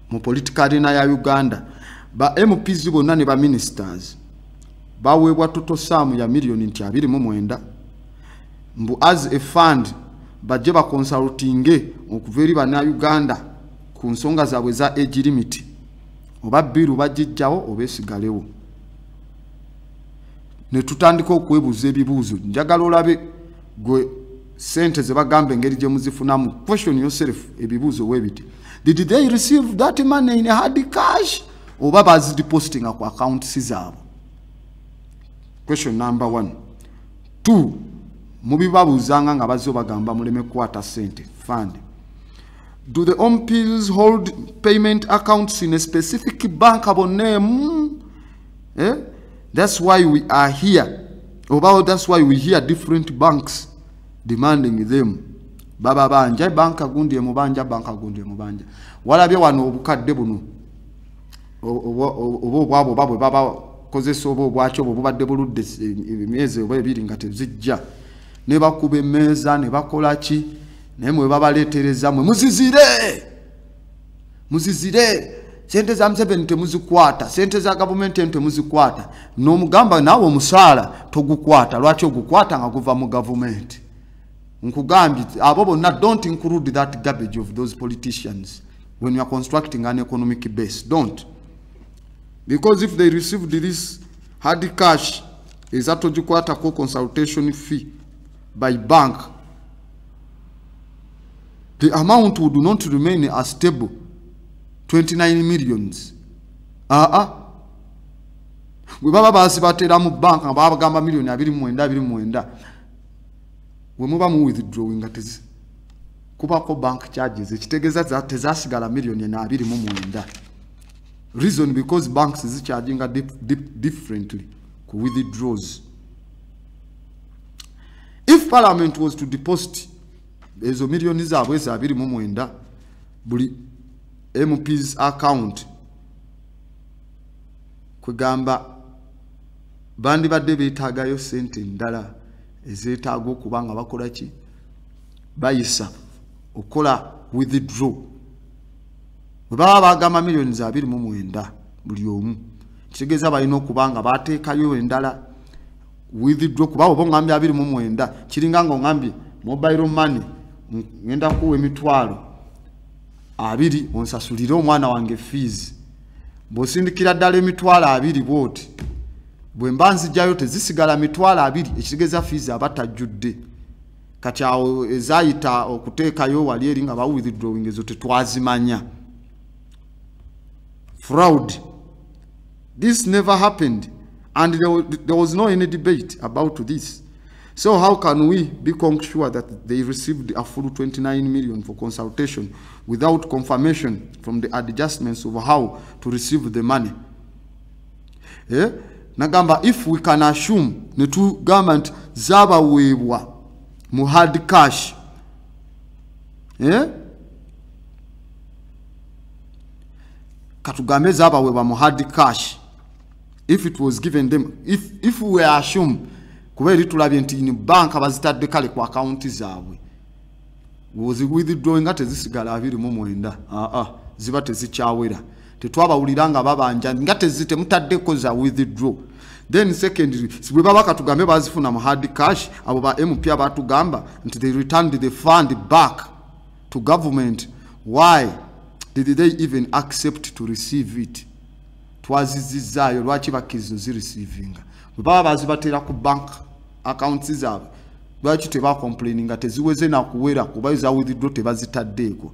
mu political arena ya Uganda. Ba MPs bonna ne ba ministers baweebwa toto saamu ya milioni 29 mbu as a fund bajje ba consultinge okuva eri bana Uganda ku nsonga zaabwe za age limit oba biru bajijjawo obesigalewo. Ne tutandika okwebuuza ebibuuzo. Njagala olabe gwe sente ze bagamba engeri gye muzifunamu. Question yourself ebibuuzo webiti. Did they receive that money in hard cash? Oba bazidepositinga ku accounts zaabwe? Question number 1. 2. Mubibabuuzanga nga bazzo bagamba muleme kwata sente fund. Do the MPs hold payment accounts in a specific bankable name? That's why we are here. That's why we hear different banks demanding them. Baba banja banka gundi mubanja banka gundi mubanja. Walabye wano obukadde buno. Obo babo baba kozesa obo bwacho bubadde buludde emyezi oba ebiri nga tezijja. Ne bakube meza ne bakola ki? Nemwe babaletereza mwe muzizire. Sente za Museveni temuzikwata, sente za government temuzikwata. N'omugamba nawe omusaala togukwata. Lwaki ogukwata nga guva mu government? Nkugambye abo bonna don't include that garbage of those politicians when you are constructing an economic base. Don't. Because if they received this hard cash, is that ogikwata ko consultation fee by bank, the amount would not remain as stable. 29 millions. We baba basi batera mu bank baba gamba million 29. We muba mu withdrawing atezi. Kuba ko bank charges ekitegeza tezasigala million 29. Reason because banks is charging differently ku withdraws. If parliament was to deposit ezo million zaabwe za 29 buli MP's account kugamba bandi badde beetagayo sente ndala ezeetaaga okuba nga bakola ki bayisa okola withdraw. Baba bagamba million za 29 buli omu kitegeeza balina okuba nga bateekayo endala withdraw kuba obo ngambye 29 kiringa nga ngambye mobile money ngenda kuwa emitwalo 2 onsasulire omwana wange fees bosindikira ddala emitwalo 2 bwoti bwe mbanzi jayo tezisigala mitwalo 2 ekitegeeza fees abatajjudde kati awo ezayita okuteekayo wali eri nga ba withdrawing ezo tetwazimanya. Fraud. This never happened and there was no any debate about this. So how can we be sure that they received a full 29 million for consultation without confirmation from the adjustments of how to receive the money? Nagamba, if we can assume the two government zaba wewa mu hard cash, katugambe zaba wewa mu hard cash, if it was given them, if we assume kuberi tulabye nti ni bank abazitadde kale ku account zaabwe was withdrawing ate zisigala 29 ziba tezikyawera tetwabawulira nga babanja nga temutaddeko za withdraw. Then secondly, bwe baba katugambe bazifuna mu hard cash abo ba MP abatugamba nti they returned the fund back to government. Why did they even accept to receive it? Twazizizaayo lwaki bakkiriza zireceiving. Bwe baba bazibatera ku bank accounts zaabwe lwaki tebacomplaining nga teziweze nakuwera kuba za withdraw tebazitaddeeko.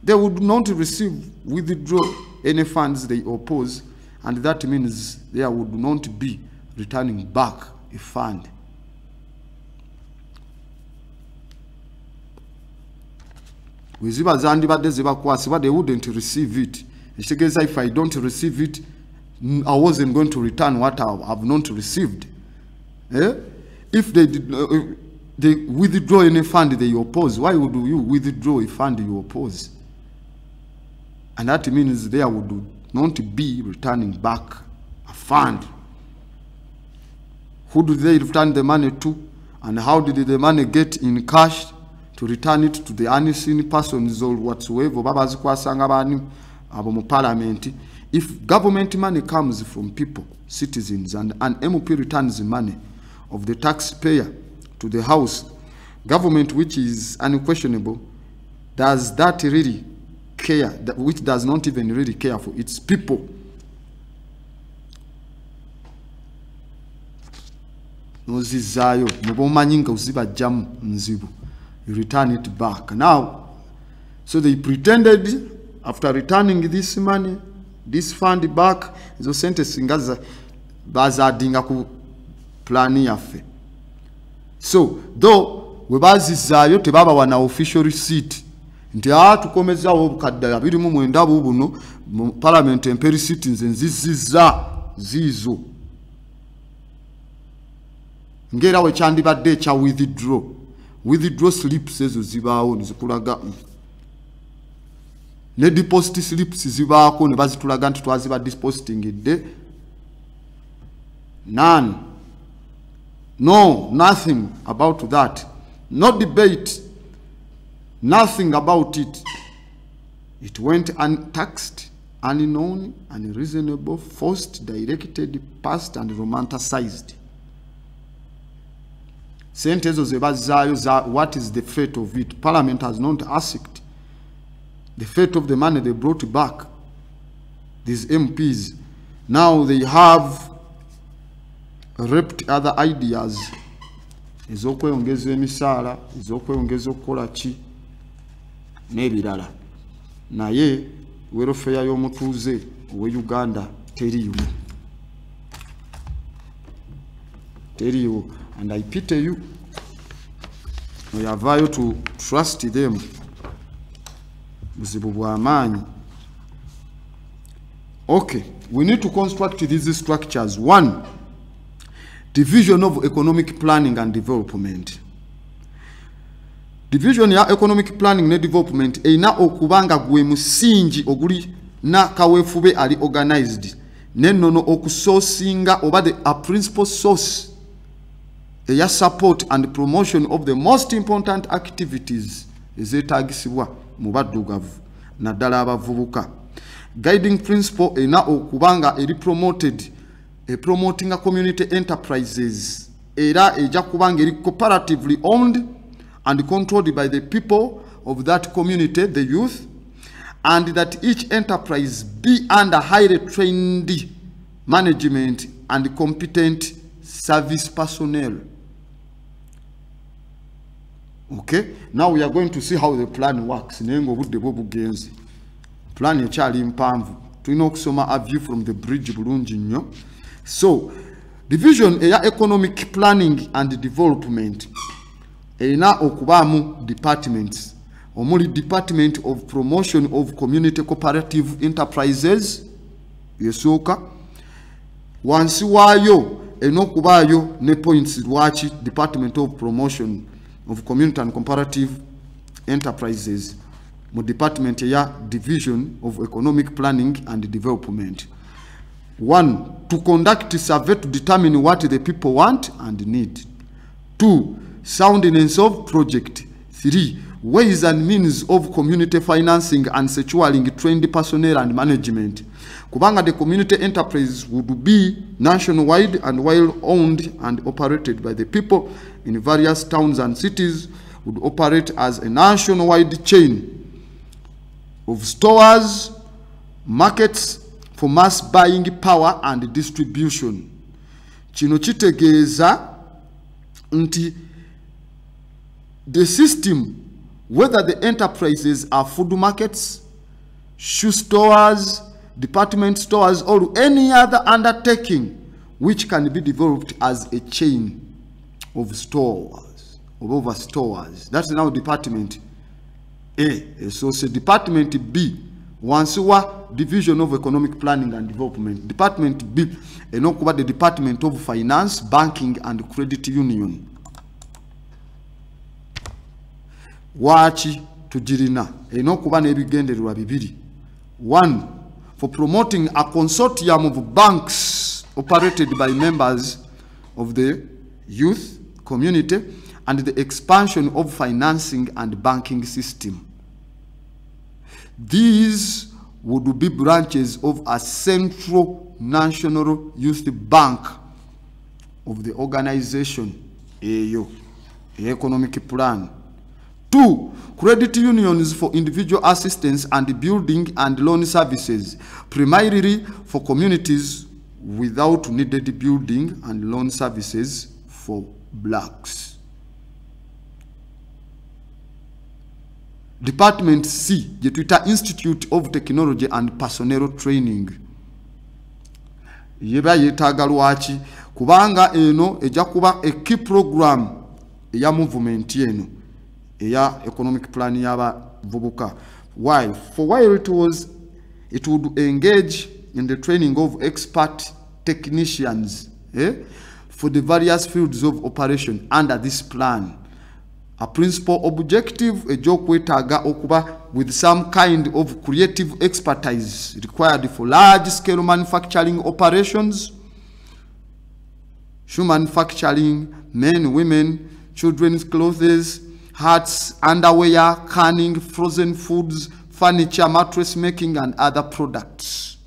They would not receive withdraw any funds they oppose, and that means there would not be returning back a fund. Weziba zandibadde zibakwasibwa, they wouldn't receive it. If I don't receive it, I wasn't going to return what I have not received. If they did, they withdraw any fund they oppose, why would you withdraw a fund you oppose? And that means there would not be returning back a fund. Who do they return the money to? And how did the money get in cash to return it to the unseen persons or whatsoever? Babazi kwasanga bani abo mu parliament. If government money comes from people, citizens, and an MP returns the money of the taxpayer to the house, government which is unquestionable, does that really care, which does not even really care for its people? Nozizayo mubomanyinga uziba jamu nzibu, you return it back. Now, so they pretended after returning this money, this fund back, izo sente singaza bazadinga ku plani yafe. So though webazizayo tebaba wana official receipt nti tukomezawo obukadde 29 buno mu parliament empe receipt nziziza zizo ngera we kyandibadde kya withdraw slips ezo zibaawo nizikulaga ne deposit slips zibaako ne bazitulaga nti twaziba depositing idde. None. No, nothing about that. No debate. Nothing about it. It went untaxed, unknown, unreasonable, forced, directed, passed, and romanticized. Sentezo zebazayo, what is the fate of it? Parliament has not asked. The fate of the money they brought back. These MPs, now they have repped other ideas. Ezokweyongeza emisaala, ezokweyongeza okukola ki n'ebirala. Naye welfare y'omutuuze owe Uganda teriiwo. Teriiwo. And I pity you. We have value to trust them. Buzibu bwa maanyi. Okay, we need to construct these structures. One, division of economic planning and development. Division ya economic planning ne development eina okubanga gwe musingi oguli na kaweefube ali organized nennono okusosinga oba a principal source eya support and promotion of the most important activities ezetagisibwa mu baddugavu naddala abavubuka. Guiding principle eina okubanga eri promoted promoting a community enterprises era eja kubanga eri cooperatively owned and controlled by the people of that community, the youth, and that each enterprise be under highly trained management and competent service personnel. Okay, now we are going to see how the plan works. Nengo budde bwo bugenzi. Plan ekyali mpanvu. Tulina okusoma a view from the bridge bulungi nnyo. So, division eya economic planning and development erina okubaamu departments. Omuli Department of Promotion of Community Cooperative Enterprises yesooka. Wansi waayo enokubaayo ne points lwaki Department of Promotion of Community and Comparative Enterprises mu department eya Division of Economic Planning and Development. 1. To conduct a survey to determine what the people want and need. 2. Soundness of project. 3. ways and means of community financing and securing trained personnel and management. Kubanga the community enterprise would be nationwide and well owned and operated by the people in various towns and cities, would operate as a nationwide chain of stores, markets for mass buying power and distribution. Kino kitegeeza nti the system, whether the enterprises are food markets, shoe stores, department stores, or any other undertaking which can be developed as a chain of stores, of over stores. That's now department A. So say department B, Wansiwa Division of Economic Planning and Development. Department B, enokuba the Department of Finance, Banking and Credit Union. Wachi tujirina enokuba nebigendererwa bibiri. 1. For promoting a consortium of banks operated by members of the youth community and the expansion of financing and banking system. These would be branches of a central national youth bank of the organization, economic plan. 2. Credit unions for individual assistance and building and loan services, primarily for communities without needed building and loan services for blacks. Department C, Jetuita Institute of Technology and Personnel Training. Yeba yetaga lwaki kubanga eno eja kuba a key program ya movement eno eya economic plan yaba vubuka. Why? For while it would engage in the training of expert technicians for the various fields of operation under this plan. A principal objective ejokwetaga okuba with some kind of creative expertise required for large-scale manufacturing operations, shoe manufacturing, men, women, children's clothes, hats, underwear, canning, frozen foods, furniture, mattress making, and other products.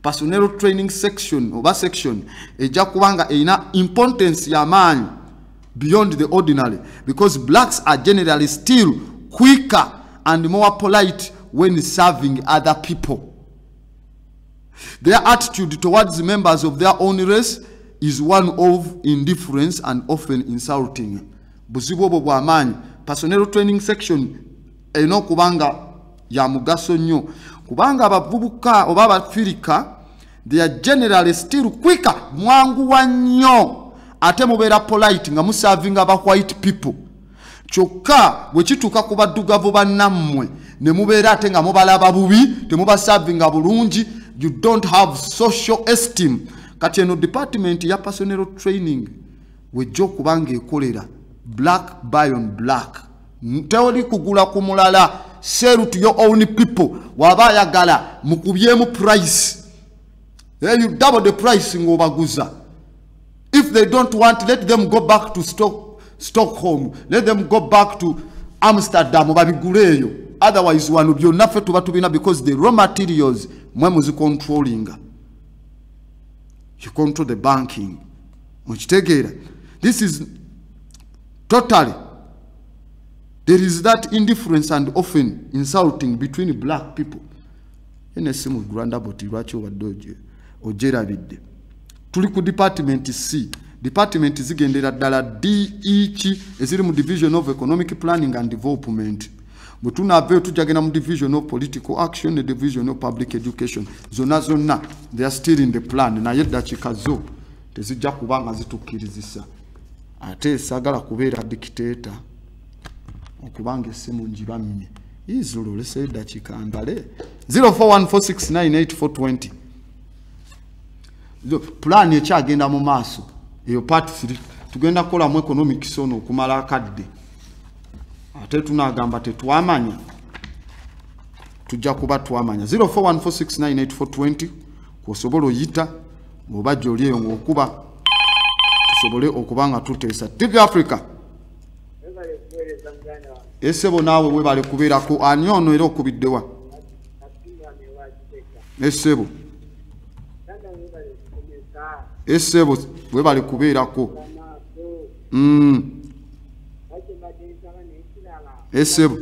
Personnel training section, section, ejakubanga ina importance ya man beyond the ordinary, because blacks are generally still quicker and more polite when serving other people. Their attitude towards members of their own race is one of indifference and often insulting. Buzibu bwa amanyi, personnel training section eno kubanga ya mugaso nnyo, kubanga abavubuka oba abafirika they are generally still quicker, mwangu wa nnyo ate mubera polite nga muserving aba white people. Kyokka bwe kituuka ku baddugavu bannammwe ne mubeera ate nga mubalaba bubi, temuba serving bulungi, you don't have social esteem. Kati eno department ya personnel training wejja okubanga ekolera black buy on black. Tewali kugula ku mulala, sell to your own people. Waba ayagala mukubyemu price, you double the price ng'obaguza. If they don't want, let them go back to Stockholm. Let them go back to Amsterdam. Otherwise, one will be enough to batubina because the raw materials, when was controlling? You control the banking. This is totally. There is that indifference and often insulting between black people. Tuli ku department C. Department zigendera ddala DEC eziri mu division of economic planning and development. Butuna ave tujagena mu division of political action, the division of public education. Zonna they are still in the plan. Na yedda chikazo tezijja kubanga zitukirizisa. Ate sagala kubeera dictator okubanga esimu njibamye. Izulu lese yedda chikandale 0414698420. Plan ekyagenda mu maaso eyo part 3 tugenda kola mu economic sono kumala akadde ate tunagamba tetwamanya tujja kuba twamanya 0414698420 kusobola oyita oba joli eyo ngokuba tusobole okubanga tuteesa TV Africa. Esebo naawe webale kubeerako ani ono era okubiddewa Esebo Esebo webale kubeerako Esebo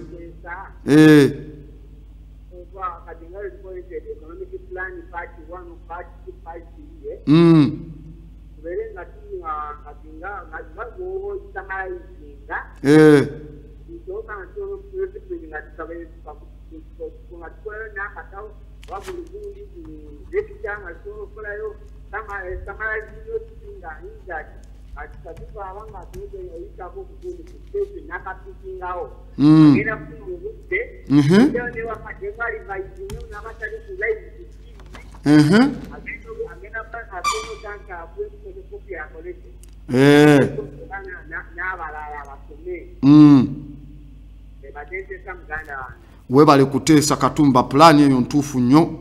webale kuteesa Katumba plani eyo ntuufu nnyo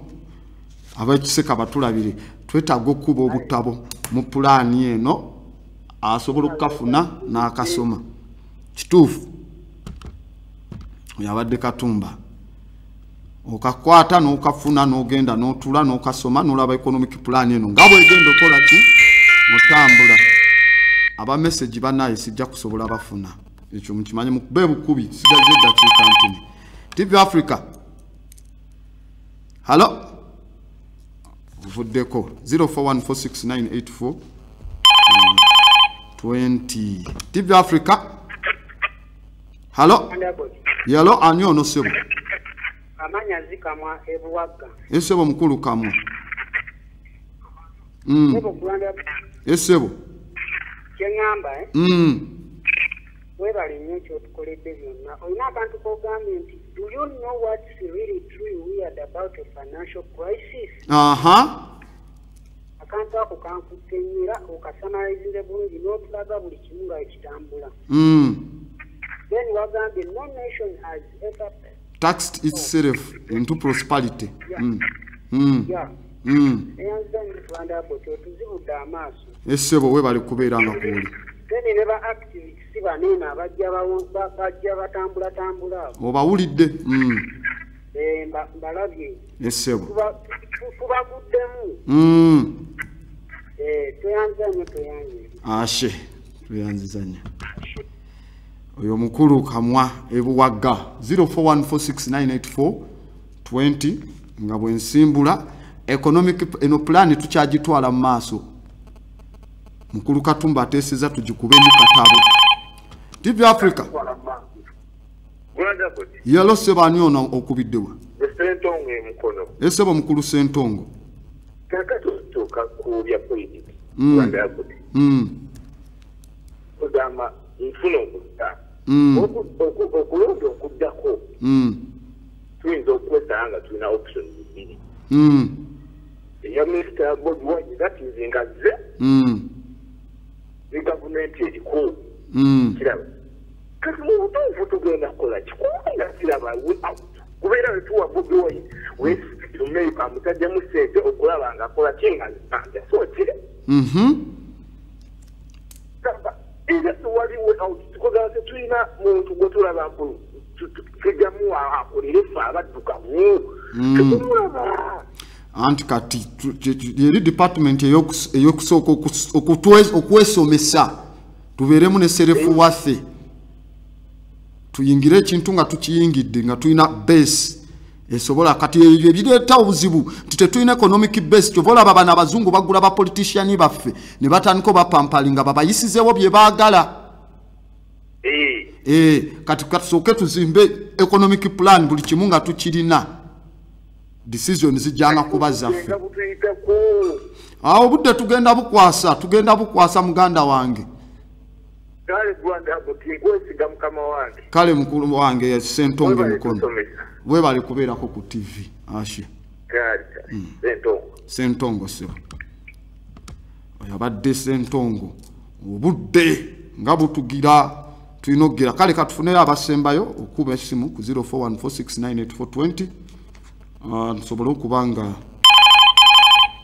abekiseka batulabire twetaaga okuba obutabo mu plani eno asobola okukafuna n'akasoma kituufu yabadde Katumba okakwata n'okafuna n'ogenda n'otula n'okasoma n'olaba economic plan eno nga bwegenda okola ki otambula aba message banaye sijja kusobola bafuna ekyo mukimanye mukube bukubi sijaze dakiika ntini TV Africa hello vuddeko 04146984 20 TV Africa hello yalo ani ono sebo amanya zikamwa ebuwagga esebo mukulu kamwa sebo kulanda esebo kyengamba webali nnyo kyotukoledde byonna olina akantu kogambye nti do you know what's really true weird about a financial crisis akantu ako kankutenyera okasamalizire bulungi n'otulaga buli kimu nga ekitambula then wagambye no nation has ever taxed itself into prosperity esebo webali kubeeranga kuoli then ne ba activists banene abajja batambula obawulidde mbalabye esebo tubaguddemu tweyanzanye ashe tweyanzizanya oyo mukulu kamwa ebuwagga 0414698420 nga bwensimbula economic eno plan tukyagitwala mu maaso mukulu Katumba ateeseza tugikube mu katabo TV Africa yalo sebani ono okubiddewa Sentongo emukono esebo mukulu Sentongo kakati tuka kubya politics wanda akuti kugamba nfuno okutta okulonda okuddako tuyinza okwesanga tulina option bbiri eya minisita Bobi Wine that is ngaze ne gavumenti eriko kiraba kati mu butuufu tugenda kukola kikubanga kiraba kubeera wetuwa Bobi Wine wetume amutajjamu ssente okulaba nga akola kingaanja so kire era tuwaliwo tukogaa tetulina muntu gwe tulaba mpu tujjamu akolere ffe abaddukamu tetumulaba anti kati yeri department eyokusooka okwesomesa tubeeremu ne serefu waffe tuyingire ekintu nga tukiyingidde nga tulina base esobola kati ebyo ebireeta obuzibu tetulina economic base kyova olaba bano abazungu bagula bapoliticiani baffe ne batandika bapampalinga babayisizeewo bye baagala kati katusooke tuzimbe economic plan buli kimu nga tukirina decision zijjanga kuba zaffe awo budde tugenda bukwasa muganda wange kale mukulu wange Sentongo mukono we bali kubeerako ku TV ashe Sentongo sebo oyabadde Sentongo obudde nga butugira tuyinogira kale katufune abasembayo okuba esimu ku 0414698420 nsobola okubanga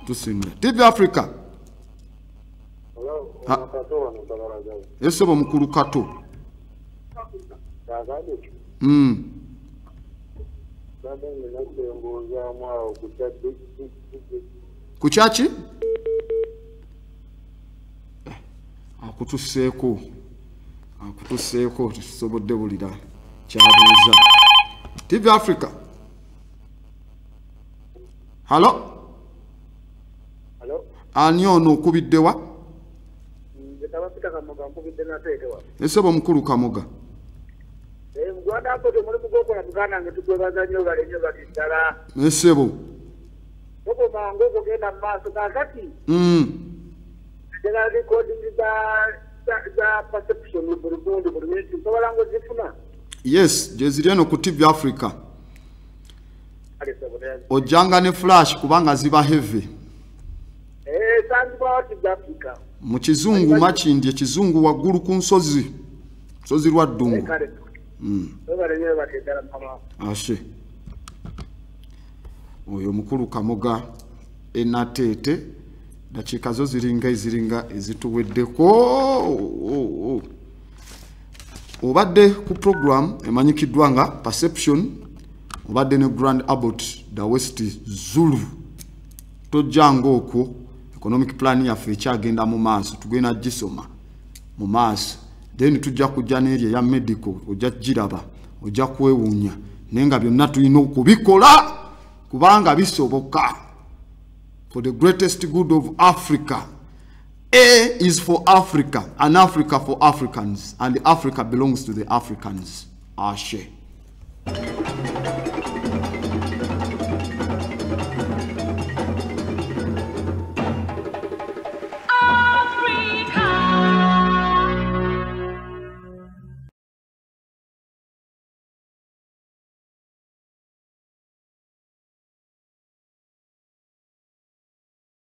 tusimula TV Africa esebo mukulu kato Kuchachi? Akutuseeko tusobodde bulira kyabuuza. TV Africa. Hello? Ani ono okubiddewa? Esebo mukulu Kamoga. Esebo. Yes, jeziriano ku TV Africa. Ojanga ne flash kubanga ziba heavy. Mu kizungu makindi ekizungu waggulu ku nsozi. Nsozi lwa ddungu. Ashe. Oyo mukulu Kamoga enatete dakiika zo ziringa ezituweddeko. Obadde ku program emanyikiddwa nga Perception, obadde ne Grand Abbott da West Zulu. Tojanga okwo economic plan yaffe ekyagenda mu maaso tugenda gisoma mu maaso, then tujja kujja n'eri ya medical ojja giraba ojja kwewuunya nenga byonna tulina okubikola kubanga bisoboka for the greatest good of Africa. A is for Africa and Africa for Africans, and Africa belongs to the Africans. Ashe.